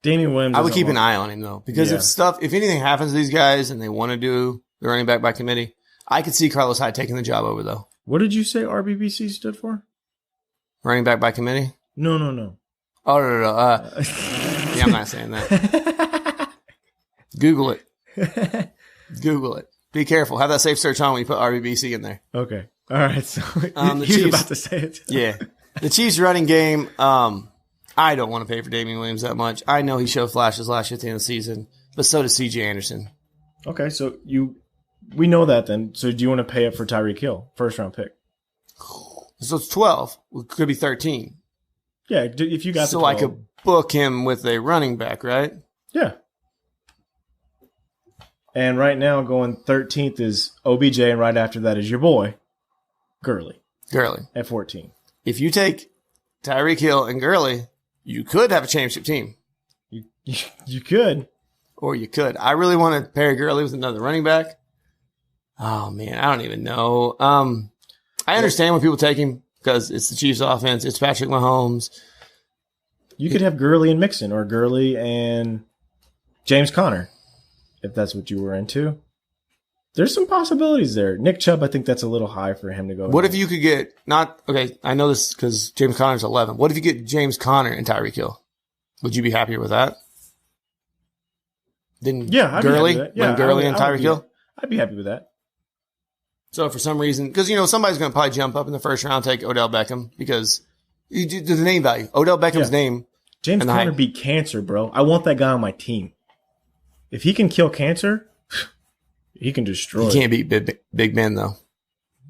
Damian Williams. I would keep an eye on him, though, because if anything happens to these guys and they want to do the running back by committee, I could see Carlos Hyde taking the job over, though. What did you say RBBC stood for? Running back by committee? No. Oh, no. Yeah, I'm not saying that. Google it. Google it. Be careful. Have that safe search on when you put RBBC in there. Okay. All right. So the he's Chiefs, about to say it. Yeah. The Chiefs running game, I don't want to pay for Damian Williams that much. I know he showed flashes last year at the end of the season, but so does C.J. Anderson. Okay, so we know that then. So do you want to pay up for Tyreek Hill, first-round pick? So it's 12. It could be 13. Yeah, if you got so the 12. I could book him with a running back, right? Yeah. And right now going 13th is OBJ, and right after that is your boy, Gurley. At 14. If you take Tyreek Hill and Gurley, you could have a championship team. You could. Or you could. I really want to pair Gurley with another running back. Oh, man, I don't even know. I understand when people take him because it's the Chiefs' offense. It's Patrick Mahomes. You could have Gurley and Mixon or Gurley and James Conner if that's what you were into. There's some possibilities there. Nick Chubb, I think that's a little high for him to go. What if you could get I know this because James Conner's 11. What if you get James Conner and Tyreek Hill? Would you be happier with that? Then I'd Gurley, be happy with that. Yeah, Gurley and Tyreek Hill? I'd be happy with that. So for some reason, because, somebody's going to probably jump up in the first round, take Odell Beckham because you do the name value. Odell Beckham's name. James Conner beat cancer, bro. I want that guy on my team. If he can kill cancer, he can destroy. He can't beat Big Ben, though.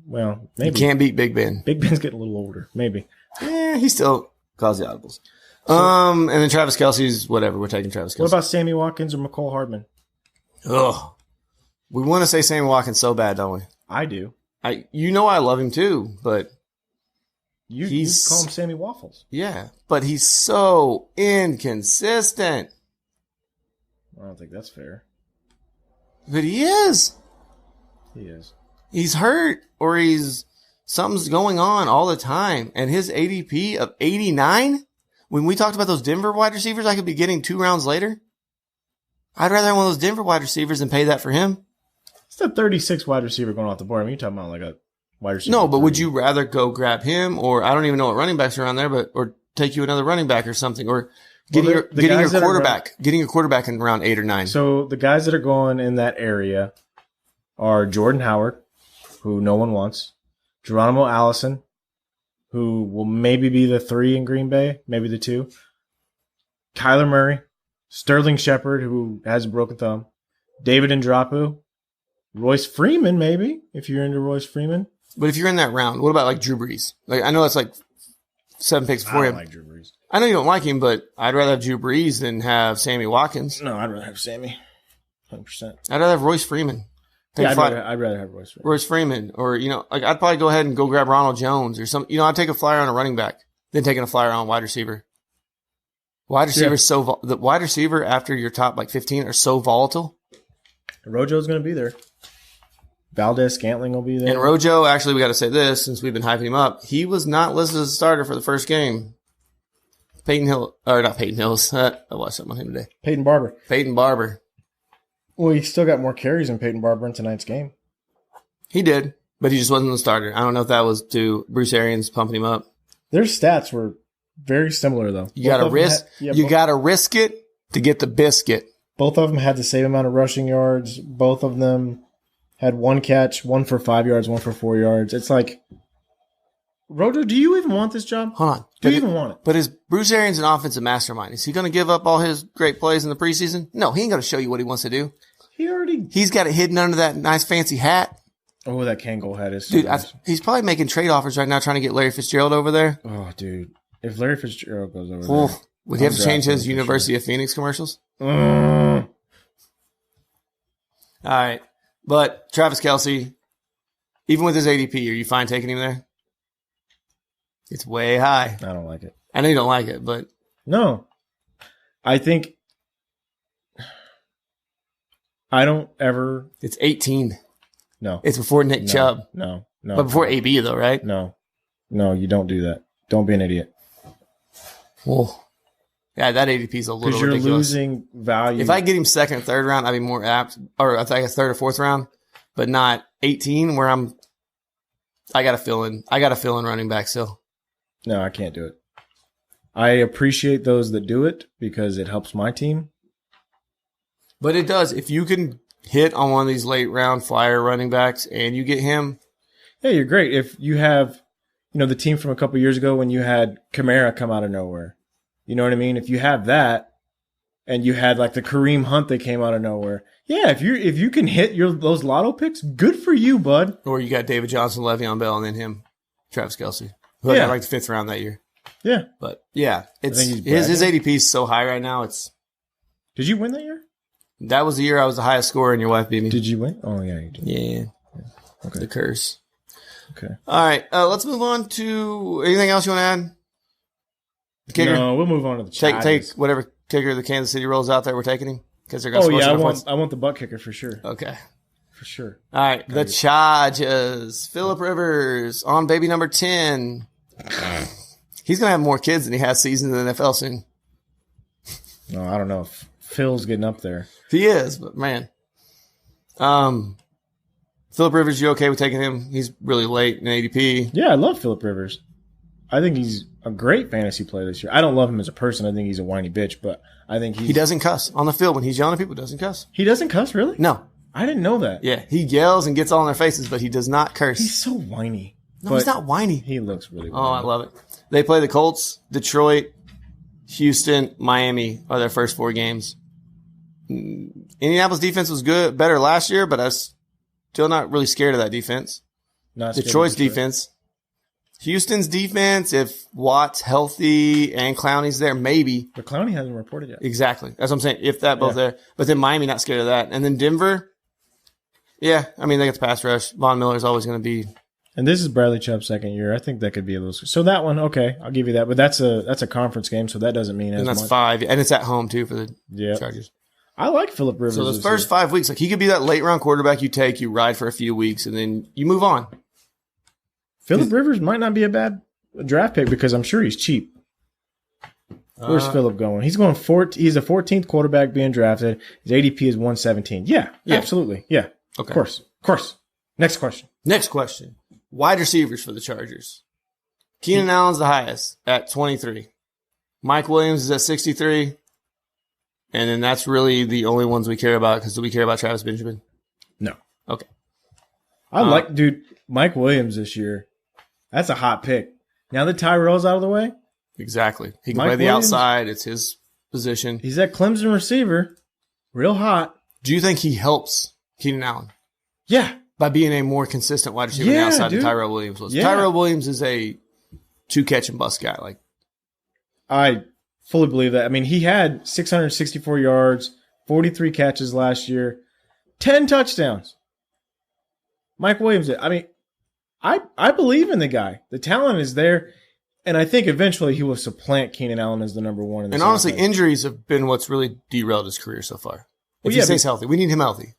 Well, maybe. He can't beat Big Ben. Big Ben's getting a little older. Maybe. Yeah, he still calls the audibles. And then Travis Kelce's whatever. We're taking Travis Kelce. What about Sammy Watkins or McCole Hardman? Ugh. We want to say Sammy Watkins so bad, don't we? I do. I love him too, but you call him Sammy Waffles. Yeah, but he's so inconsistent. I don't think that's fair. But he is. He is. He's hurt or something's going on all the time. And his ADP of 89, when we talked about those Denver wide receivers I could be getting 2 rounds later, I'd rather have one of those Denver wide receivers than pay that for him. It's a 36 wide receiver going off the board. I mean, you're talking about like a wide receiver. No, but would you rather go grab him or I don't even know what running backs are around there, or take you another running back or something, or getting your quarterback in round 8 or 9. So the guys that are going in that area are Jordan Howard, who no one wants, Geronimo Allison, who will maybe be the 3 in Green Bay, maybe the 2, Kyler Murray, Sterling Shepard, who has a broken thumb, David Njoku, Royce Freeman, maybe, if you're into Royce Freeman. But if you're in that round, what about like Drew Brees? Like I know that's like 7 picks I before don't him. like Drew Brees. I know you don't like him, but I'd rather have Drew Brees than have Sammy Watkins. No, I'd rather have Sammy. 100%. I'd rather have Royce Freeman. Yeah, I'd rather have Royce Freeman. Royce Freeman, or I'd probably go ahead and go grab Ronald Jones or some. I'd take a flyer on a running back than taking a flyer on a wide receiver. Wide receiver the wide receiver after your top 15 are so volatile. Rojo's going to be there. Valdez Scantling will be there. And Rojo, actually, we got to say this since we've been hyping him up. He was not listed as a starter for the first game. Not Peyton Hills. I watched something on him today. Peyton Barber. Peyton Barber. Well, he still got more carries than Peyton Barber in tonight's game. He did, but he just wasn't the starter. I don't know if that was to Bruce Arians pumping him up. Their stats were very similar, though. You got to risk. You got to risk it to get the biscuit. Both of them had the same amount of rushing yards. Both of them had one catch, one for 5 yards, one for 4 yards. It's like, Rojo, do you even want this job? Hold on. Do you even want it? But is Bruce Arians an offensive mastermind? Is he going to give up all his great plays in the preseason? No, he ain't going to show you what he wants to do. He's got it hidden under that nice fancy hat. Oh, that Kangol hat is so dude. nice. He's probably making trade offers right now, trying to get Larry Fitzgerald over there. Oh, dude, if Larry Fitzgerald goes over there, would he have to change his University of Phoenix commercials? Mm. All right, but Travis Kelce, even with his ADP, are you fine taking him there? It's way high. I don't like it. I know you don't like it, but no, I think I don't ever. It's 18. No, it's before Nick Chubb. No, but before AB though, right? No, you don't do that. Don't be an idiot. Well, yeah, that ADP is a little ridiculous. Because you're losing value. If I get him second or third round, I'd be more apt, or I think a third or fourth round, but not 18 where I got to fill in running back still. No, I can't do it. I appreciate those that do it because it helps my team. But it does. If you can hit on one of these late round flyer running backs and you get him. Yeah, you're great. If you have, the team from a couple years ago when you had Kamara come out of nowhere. You know what I mean? If you have that and you had like the Kareem Hunt that came out of nowhere. Yeah, if you can hit those lotto picks, good for you, bud. Or you got David Johnson, Le'Veon Bell, and then him, Travis Kelce. Who got like the 5th round that year. Yeah. But yeah, his ADP is so high right now. Did you win that year? That was the year I was the highest scorer and your wife beat me. Did you win? Oh, yeah, you did. Yeah. Okay. The curse. Okay. All right. Let's move on to anything else you want to add? The kicker? No, we'll move on to the Chargers. Take whatever kicker the Kansas City rolls out there. We're taking him because they're going to score I points. want the butt kicker for sure. Okay. For sure. All right. The Chargers. Phillip Rivers on baby number 10. He's going to have more kids than he has seasons in the NFL soon. No, I don't know if Phil's getting up there. He is, but man. Phillip Rivers, you okay with taking him? He's really late in ADP. Yeah, I love Phillip Rivers. I think he's a great fantasy player this year. I don't love him as a person. I think he's a whiny bitch, but I think he doesn't cuss on the field when he's yelling at people. Doesn't cuss. He doesn't cuss, really? No, I didn't know that. Yeah, he yells and gets all in their faces, but he does not curse. He's so whiny. No, he's not whiny. He looks really whiny. Oh, I love it. They play the Colts, Detroit, Houston, Miami are their first 4 games. Indianapolis defense was better last year, but I was still not really scared of that defense. Detroit's defense. Houston's defense, if Watt's healthy and Clowney's there, maybe. But Clowney hasn't reported yet. Exactly. That's what I'm saying. If that both there. But then Miami, not scared of that. And then Denver, yeah, I mean, they got the pass rush. Von Miller's always going to be. And this is Bradley Chubb's second year. I think that could be a little. So that one, okay, I'll give you that. But that's a conference game, so that doesn't mean as much. And that's 5. And it's at home, too, for the Chargers. I like Phillip Rivers. So those first 5 weeks, like he could be that late round quarterback you take, you ride for a few weeks, and then you move on. Phillip Rivers might not be a bad draft pick because I'm sure he's cheap. Where's Phillip going? He's going he's a 14th quarterback being drafted. His ADP is 117. Yeah, absolutely. Yeah. Okay. Of course. Next question. Wide receivers for the Chargers. Keenan Allen's the highest at 23. Mike Williams is at 63. And then that's really the only ones we care about because do we care about Travis Benjamin? No. Okay. Mike Williams this year. That's a hot pick. Now that Tyrell's out of the way. Exactly. He can play the outside. It's his position. He's that Clemson receiver. Real hot. Do you think he helps Keenan Allen? Yeah. By being a more consistent wide receiver on the outside than Tyrell Williams was. Yeah. Tyrell Williams is a two catch and bust guy. Like, I fully believe that. I mean, he had 664 yards, 43 catches last year, 10 touchdowns. Mike Williams, I mean, I believe in the guy. The talent is there, and I think eventually he will supplant Keenan Allen as the number one. And honestly, injuries have been what's really derailed his career so far. If he stays healthy, we need him healthy.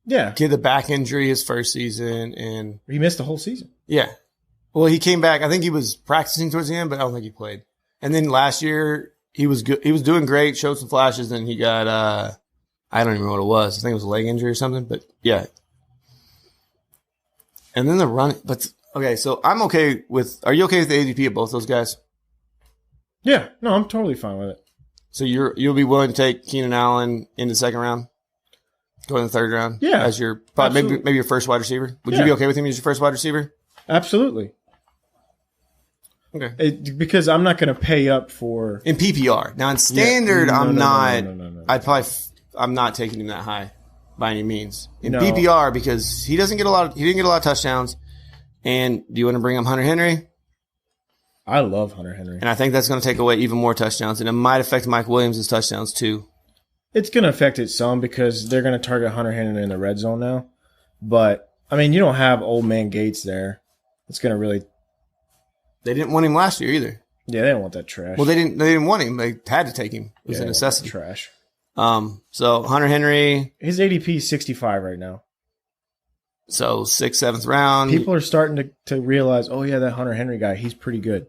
Yeah. He had the back injury his first season, and he missed the whole season. Yeah. Well, he came back. I think he was practicing towards the end, but I don't think he played. And then last year, he was good. He was doing great, showed some flashes, and he got, I don't even know what it was. I think it was a leg injury or something, but yeah. And then the run, but okay, so I'm okay with, are you okay with the ADP of both those guys? Yeah. No, I'm totally fine with it. So you'll be willing to take Keenan Allen in the second round? Go in the third round? Yeah. As your, maybe your first wide receiver? Would you be okay with him as your first wide receiver? Absolutely. Okay. Because I'm not going to pay up for in PPR. Now in standard, I'm not taking him that high by any means. In PPR, because he didn't get a lot of touchdowns. And do you want to bring him Hunter Henry? I love Hunter Henry. And I think that's going to take away even more touchdowns, and it might affect Mike Williams' touchdowns too. It's going to affect it some because they're going to target Hunter Henry in the red zone now. But I mean, you don't have old man Gates there. It's going to really. They didn't want him last year either. Yeah, they don't want that trash. Well, they didn't want him. They had to take him. It was a necessity. Trash. So Hunter Henry. His ADP is 65 right now. So 6th, 7th round. People are starting to realize, oh yeah, that Hunter Henry guy, he's pretty good.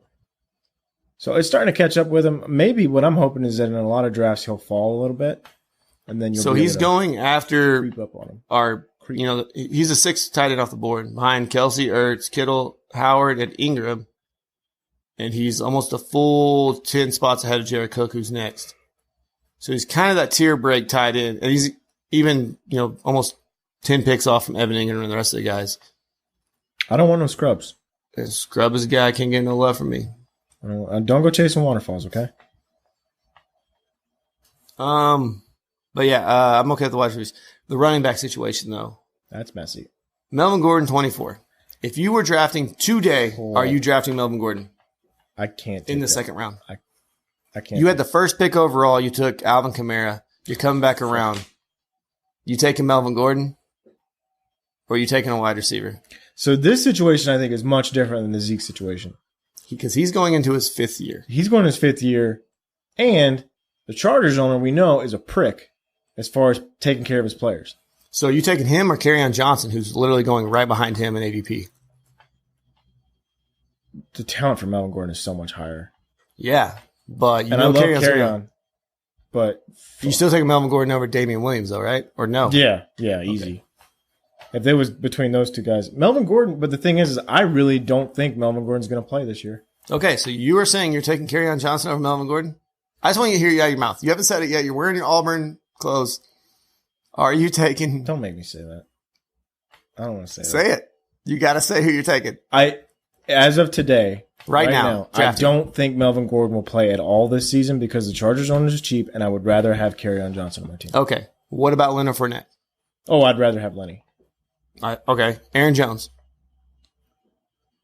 So it's starting to catch up with him. Maybe what I'm hoping is that in a lot of drafts he'll fall a little bit, and then so he's going after creep up on him. He's a 6th tight end off the board behind Kelsey, Ertz, Kittle, Howard, and Ingram, and he's almost a full 10 spots ahead of Jared Cook, who's next. So he's kind of that tier break tight end, and he's even almost 10 picks off from Evan Ingram and the rest of the guys. I don't want no scrubs. And Scrub is a guy can't get no love from me. Don't go chasing waterfalls, okay? But yeah, I'm okay with the wide receivers. The running back situation, though. That's messy. Melvin Gordon, 24. If you were drafting today, are you drafting Melvin Gordon? I can't. In the second round. I can't. You had the first pick overall. You took Alvin Kamara. You're coming back around. You taking Melvin Gordon? Or are you taking a wide receiver? So this situation, I think, is much different than the Zeke situation. Because he's going into his 5th year. He's going his 5th year, and the Chargers owner, we know, is a prick as far as taking care of his players. So are you taking him or Kerryon Johnson, who's literally going right behind him in ADP? The talent for Melvin Gordon is so much higher. Yeah, but I love Kerryon. But you still taking Melvin Gordon over Damian Williams, though, right? Or no? Yeah, easy. Okay. If there was between those two guys, Melvin Gordon. But the thing is I really don't think Melvin Gordon's going to play this year. Okay, so you were saying you're taking Kerryon Johnson over Melvin Gordon? I just want you to hear you out of your mouth. You haven't said it yet. You're wearing your Auburn clothes. Are you taking? Don't make me say that. I don't want to say that. Say it. You got to say who you're taking. As of today, right now I don't think Melvin Gordon will play at all this season because the Chargers owner is cheap, and I would rather have Kerryon Johnson on my team. Okay. What about Leonard Fournette? Oh, I'd rather have Lenny. Okay. Aaron Jones.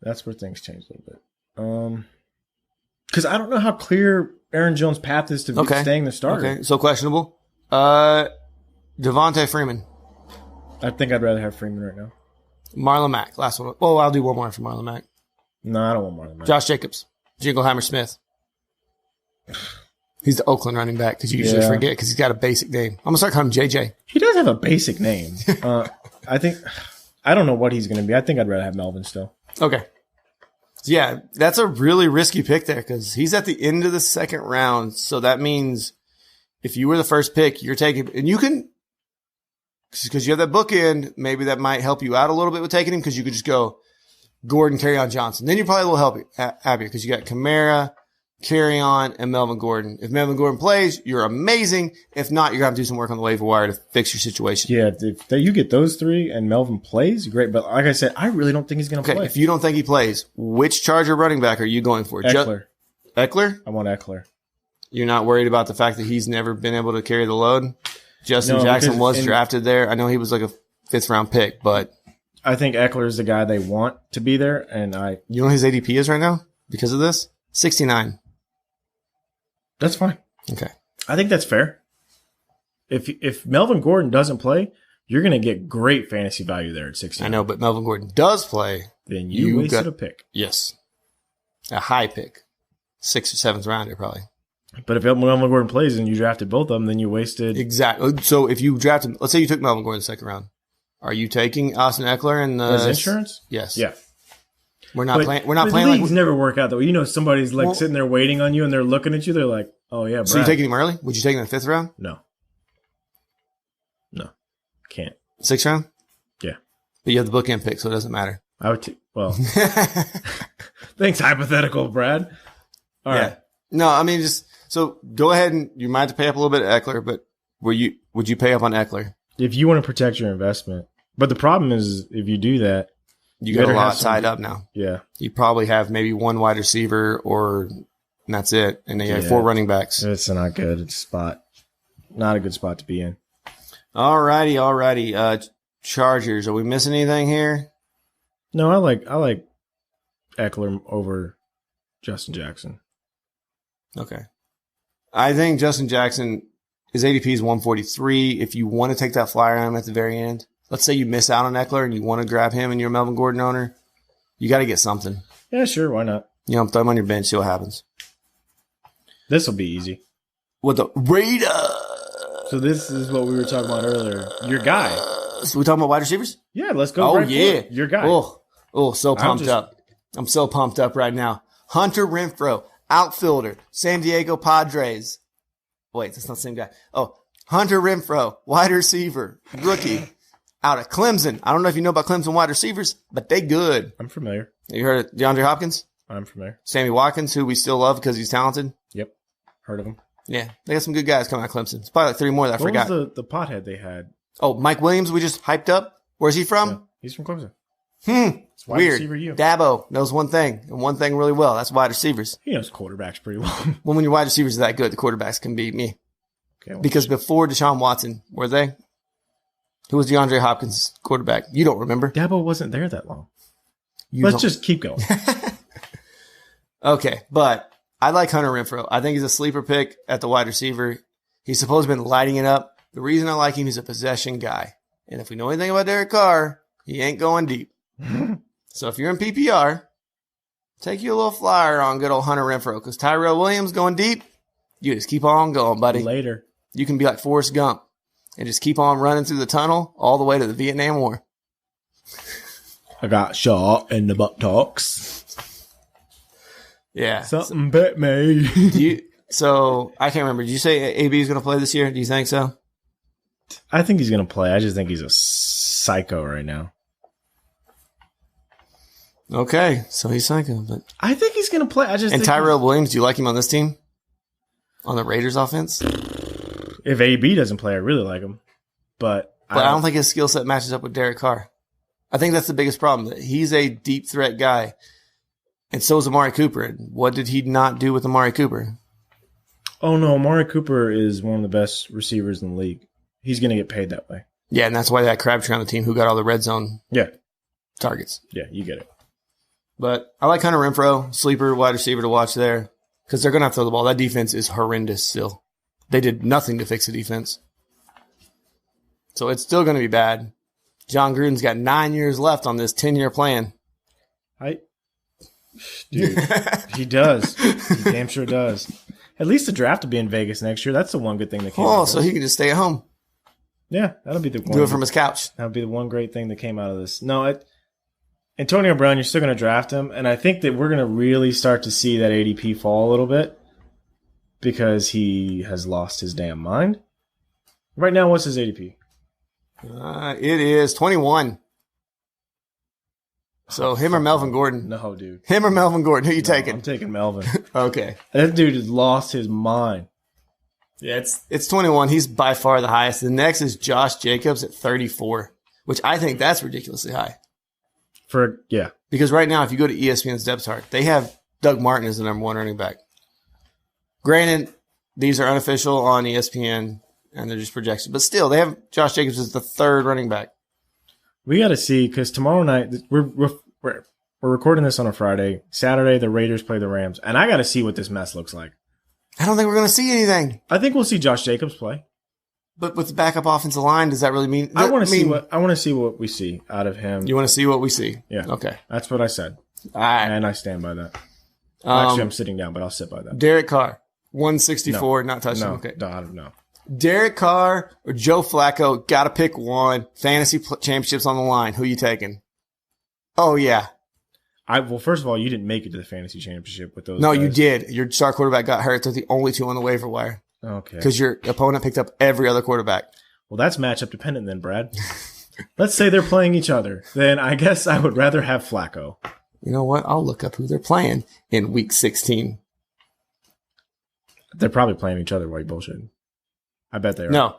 That's where things change a little bit. Because I don't know how clear Aaron Jones' path is to staying the starter. Okay, so questionable. Devontae Freeman. I think I'd rather have Freeman right now. Marlon Mack. Last one. Oh, I'll do one more for Marlon Mack. No, I don't want Marlon Mack. Josh Jacobs. Jingleheimer Smith. He's the Oakland running back because you usually forget because he's got a basic name. I'm going to start calling him JJ. He does have a basic name. I don't know what he's going to be. I think I'd rather have Melvin still. Okay. Yeah, that's a really risky pick there because he's at the end of the second round. So that means if you were the first pick, you're taking, and you can, because you have that bookend, maybe that might help you out a little bit with taking him because you could just go Gordon, Kerryon Johnson. Then you're probably a little happier because you got Kamara, Kerryon, and Melvin Gordon. If Melvin Gordon plays, you're amazing. If not, you're going to have to do some work on the waiver wire to fix your situation. Yeah, if you get those three and Melvin plays, great. But like I said, I really don't think he's going to play. If you don't think he plays, which Charger running back are you going for? Eckler. Eckler? I want Eckler. You're not worried about the fact that he's never been able to carry the load? Justin Jackson was drafted there. I know he was like a 5th-round pick, but I think Eckler is the guy they want to be there. And you know what his ADP is right now? because of this? 69. That's fine. Okay. I think that's fair. If Melvin Gordon doesn't play, you're going to get great fantasy value there at 69. I know, but Melvin Gordon does play. Then you wasted a pick. Yes. A high pick. 6th or 7th rounder, probably. But if Melvin Gordon plays and you drafted both of them, then you wasted. Exactly. So if you drafted, let's say you took Melvin Gordon in the 2nd round. Are you taking Austin Eckler and As insurance? Yes. Yeah. We're not playing. We're not the playing leagues like. never work out that way. You know, somebody's like sitting there waiting on you, and they're looking at you. They're like, "Oh yeah, Brad." So you taking him early? Would you take him in the 5th round? No, can't. 6th round? Yeah, but you have the bookend pick, so it doesn't matter. I would. Well, thanks, hypothetical, Brad. All right. No, I mean just so go ahead and you might have to pay up a little bit at Eckler, but would you pay up on Eckler? If you want to protect your investment, but the problem is if you do that, you got a lot tied up now. Yeah, you probably have maybe one wide receiver and that's it, and then you have 4 running backs. It's not good. It's not a good spot to be in. Alrighty. Chargers. Are we missing anything here? No, I like Eckler over Justin Jackson. Okay. I think Justin Jackson, his ADP is 143. If you want to take that flyer on him at the very end, let's say you miss out on Eckler and you want to grab him and you're a Melvin Gordon owner, you got to get something. Yeah, sure. Why not? Throw him on your bench, see what happens. This will be easy. With the Raiders. So this is what we were talking about earlier. Your guy. So we talking about wide receivers? Yeah, let's go. Oh, right yeah. for it. Your guy. So pumped up. I'm so pumped up right now. Hunter Renfrow, outfielder, San Diego Padres. Wait, that's not the same guy. Oh, Hunter Renfrow, wide receiver, rookie, out of Clemson. I don't know if you know about Clemson wide receivers, but they good. I'm familiar. You heard of DeAndre Hopkins? I'm familiar. Sammy Watkins, who we still love because he's talented. Yep. Heard of him. Yeah, they got some good guys coming out of Clemson. It's probably like 3 more that I forgot. What was the pothead they had? Oh, Mike Williams, we just hyped up. Where's he from? Yeah, he's from Clemson. It's wide weird. receiver you. Dabo knows one thing, and one thing really well. That's wide receivers. He knows quarterbacks pretty well. Well, when your wide receivers are that good, the quarterbacks can beat me. Okay, well, Because before Deshaun Watson, were they? Who was DeAndre Hopkins' quarterback? You don't remember. Dabo wasn't there that long. Let's just keep going. Okay, but I like Hunter Renfrow. I think he's a sleeper pick at the wide receiver. He's supposed to have been lighting it up. The reason I like him, he's a possession guy. And if we know anything about Derek Carr, he ain't going deep. So if you're in PPR, take you a little flyer on good old Hunter Renfrow because Tyrell Williams going deep. You just keep on going, buddy. Later. You can be like Forrest Gump and just keep on running through the tunnel all the way to the Vietnam War. I got shot in the buttocks. Yeah. Something bit me. So I can't remember. Did you say AB is going to play this year? Do you think so? I think he's going to play. I just think he's a psycho right now. Okay, so he's psycho. But I think he's going to play. And Tyrell Williams, do you like him on this team? On the Raiders offense? If AB doesn't play, I really like him. But I don't think his skill set matches up with Derek Carr. I think that's the biggest problem. That he's a deep threat guy. And so is Amari Cooper. And what did he not do with Amari Cooper? Oh, no. Amari Cooper is one of the best receivers in the league. He's going to get paid that way. Yeah, and that's why they had Crabtree on the team who got all the red zone targets. Yeah, you get it. But I like Hunter Renfrow, sleeper wide receiver to watch there because they're going to have to throw the ball. That defense is horrendous still. They did nothing to fix the defense. So it's still going to be bad. John Gruden's got 9 years left on this 10-year plan. Dude, he does. He damn sure does. At least the draft will be in Vegas next year. That's the one good thing that came out of this. So he can just stay at home. Yeah, that'll be the one. Do it from his couch. That'll be the one great thing that came out of this. No, Antonio Brown, you're still going to draft him, and I think that we're going to really start to see that ADP fall a little bit because he has lost his damn mind. Right now, what's his ADP? It is 21. So him or Melvin Gordon? No, dude. Him or Melvin Gordon? Who you taking? I'm taking Melvin. Okay. That dude has lost his mind. Yeah, it's 21. He's by far the highest. The next is Josh Jacobs at 34, which I think that's ridiculously high. Because right now, if you go to ESPN's depth chart, they have Doug Martin as the number 1 running back. Granted, these are unofficial on ESPN, and they're just projections. But still, they have Josh Jacobs as the 3rd running back. We got to see because tomorrow night we're We're recording this on a Friday. Saturday, the Raiders play the Rams, and I got to see what this mess looks like. I don't think we're going to see anything. I think we'll see Josh Jacobs play. But with the backup offensive line, does that really mean? I want to see what we see out of him. You want to see what we see? Yeah. Okay. That's what I said. All right. And I stand by that. Actually, I'm sitting down, but I'll sit by that. Derek Carr, 164, not touching. No, Okay. no, I don't know. Derek Carr or Joe Flacco, got to pick one. Fantasy championships on the line. Who you taking? Oh, yeah. Well, first of all, you didn't make it to the fantasy championship with those. No, guys. you did. Your star quarterback got hurt. They're the only two on the waiver wire. Okay. Because your opponent picked up every other quarterback. Well, that's matchup dependent then, Brad. Let's say they're playing each other. Then I guess I would rather have Flacco. You know what? I'll look up who they're playing in week 16. They're probably playing each other while you bullshitting. I bet they are. No.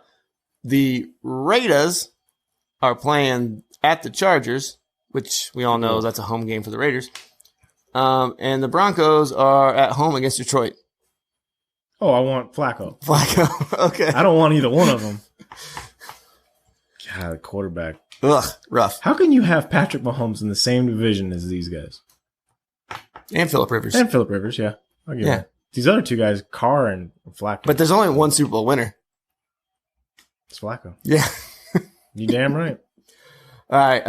The Raiders are playing at the Chargers, which we all know that's a home game for the Raiders. And the Broncos are at home against Detroit. Oh, I want Flacco. Flacco. Okay. I don't want either one of them. God, quarterback. Ugh, rough. How can you have Patrick Mahomes in the same division as these guys? And Phillip Rivers. And Phillip Rivers, yeah. I'll give it. These other two guys, Carr and Flacco. But there's only one Super Bowl winner. It's Flacco. Yeah. You damn right. All right.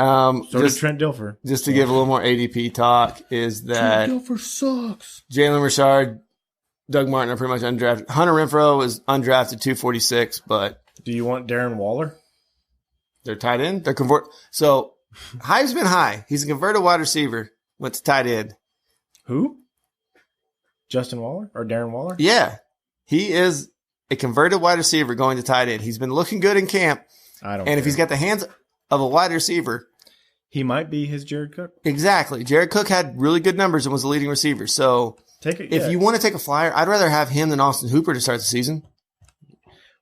So did Trent Dilfer. Just to give a little more ADP talk is that Trent Dilfer sucks. Jalen Richard, Doug Martin are pretty much undrafted. Hunter Renfrow is undrafted 246, but do you want Darren Waller? They're tight end. They're So Hype's been high. He's a converted wide receiver. Went to tight end. Who? Justin Waller or Darren Waller? Yeah. He is a converted wide receiver going to tight end. He's been looking good in camp. And if he's got the hands of a wide receiver, he might be his Jared Cook. Exactly. Jared Cook had really good numbers and was the leading receiver. So if you want to take a flyer, I'd rather have him than Austin Hooper to start the season.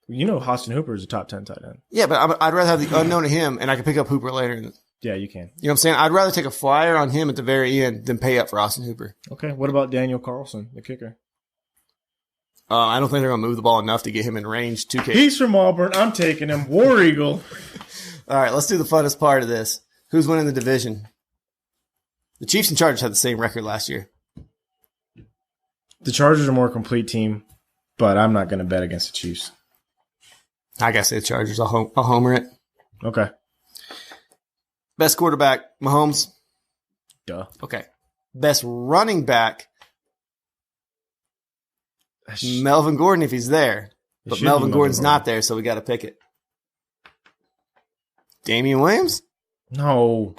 You know Austin Hooper is a top 10 tight end. Yeah, but I'd rather have the unknown to him, and I can pick up Hooper later. Yeah, you can. You know what I'm saying? I'd rather take a flyer on him at the very end than pay up for Austin Hooper. Okay. What about Daniel Carlson, the kicker? I don't think they're going to move the ball enough to get him in range. 2K. He's from Auburn. I'm taking him. War Eagle. All right, let's do the funnest part of this. Who's winning the division? The Chiefs and Chargers had the same record last year. The Chargers are a more complete team, but I'm not going to bet against the Chiefs. I gotta say the Chargers. I'll homer it. Okay. Best quarterback, Mahomes. Duh. Okay. Best running back, Melvin Gordon if he's there. But Melvin Gordon's not there, so we got to pick it. Damian Williams? No.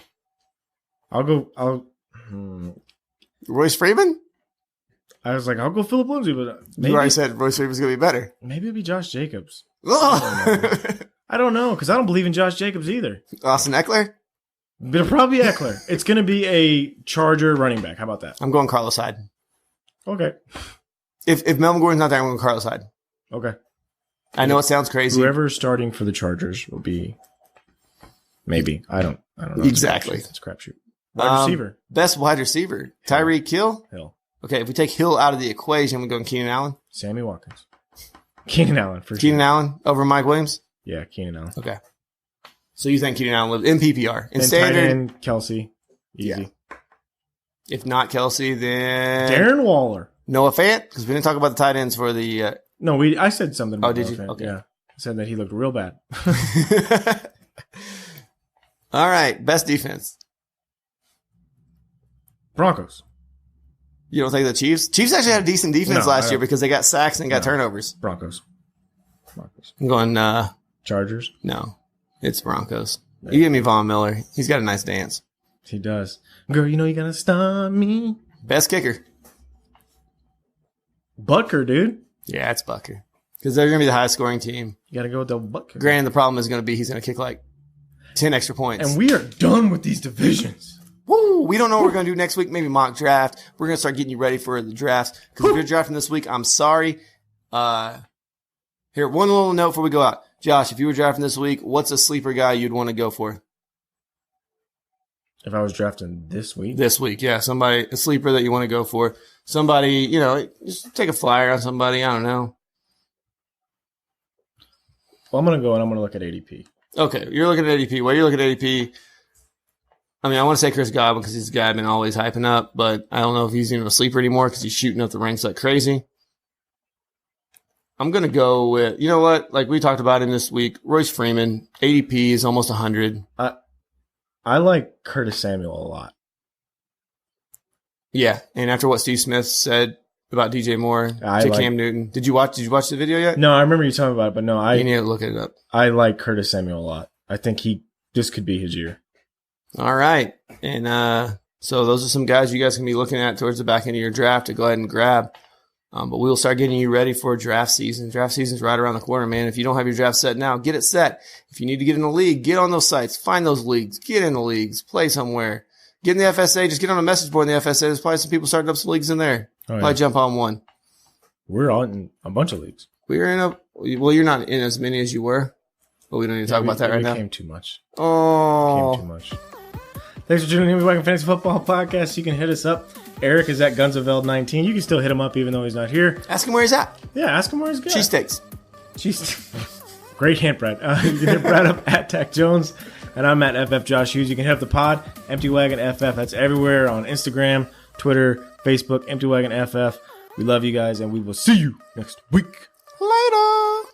Royce Freeman? I was like, I'll go Phillip Lindsay, but maybe, you already said Royce Freeman's going to be better. Maybe it'll be Josh Jacobs. I don't know, because I don't believe in Josh Jacobs either. Austin Eckler? But it'll probably be Eckler. It's going to be a Charger running back. How about that? I'm going Carlos Hyde. Okay. If Melvin Gordon's not there, I'm going Carlos Hyde. Okay. I know it sounds crazy. Whoever's starting for the Chargers will be maybe. I don't know. Exactly. It's a crapshoot. Wide receiver. Best wide receiver. Tyreek Hill? Hill. Okay, if we take Hill out of the equation, we're going Keenan Allen. Sammy Watkins. Keenan Allen for Keenan Allen over Mike Williams? Yeah, Keenan Allen. Okay. So you think Keenan Allen lives in PPR. In then standard. Tight end, Kelsey. Easy. Yeah. If not Kelsey, then Darren Waller. Noah Fant? Because we didn't talk about the tight ends for the No, I said something about did Noah you? Fant. Okay. Yeah. I said that he looked real bad. All right. Best defense. Broncos. You don't think the Chiefs? Chiefs actually had a decent defense last year because they got sacks and got turnovers. Broncos. I'm going Chargers. No. It's Broncos. You give me Von Miller. He's got a nice dance. He does. Girl, you know you gotta stop me. Best kicker. Butker, dude. Yeah, it's Butker. Because they're going to be the highest scoring team. You gotta go with the Butker. Granted, the problem is going to be he's going to kick like 10 extra points. And we are done with these divisions. Woo! We don't know what we're going to do next week. Maybe mock draft. We're going to start getting you ready for the drafts. Because if you're drafting this week, I'm sorry. Here, one little note before we go out. Josh, if you were drafting this week, what's a sleeper guy you'd want to go for? If I was drafting this week? This week, yeah. Somebody, a sleeper that you want to go for. Somebody, just take a flyer on somebody. I don't know. Well, I'm going to go and I'm going to look at ADP. Okay, you're looking at ADP. While you're looking at ADP, I mean, I want to say Chris Godwin because he's the guy I've been always hyping up, but I don't know if he's even a sleeper anymore because he's shooting up the ranks like crazy. I'm going to go with, you know what? Like we talked about him this week, Royce Freeman, ADP is almost 100. I like Curtis Samuel a lot. Yeah, and after what Steve Smith said about DJ Moore to Cam Newton, did you watch the video yet? No, I remember you talking about it, but no, you need to look it up. I like Curtis Samuel a lot. I think this could be his year. All right, and so those are some guys you guys can be looking at towards the back end of your draft to go ahead and grab. But we will start getting you ready for draft season. Draft season's right around the corner, man. If you don't have your draft set now, get it set. If you need to get in the league, get on those sites, find those leagues, get in the leagues, play somewhere. Get in the FSA, just get on a message board in the FSA. There's probably some people starting up some leagues in there. Oh, yeah. Probably jump on one. We're all in a bunch of leagues. You're not in as many as you were, but we don't need to talk about that right now. It became too much. Oh. It became too much. Thanks for tuning in to the Wagon Fantasy Football Podcast. You can hit us up. Eric is at Gunsaveld19. You can still hit him up even though he's not here. Ask him where he's at. Yeah, ask him where he's at. Cheesesteaks. Great hint, Brad. You can hit Brad up at Tack Jones, and I'm at FF Josh Hughes. You can hit up the pod, Empty Wagon FF. That's everywhere on Instagram, Twitter, Facebook, Empty Wagon FF. We love you guys, and we will see you next week. Later.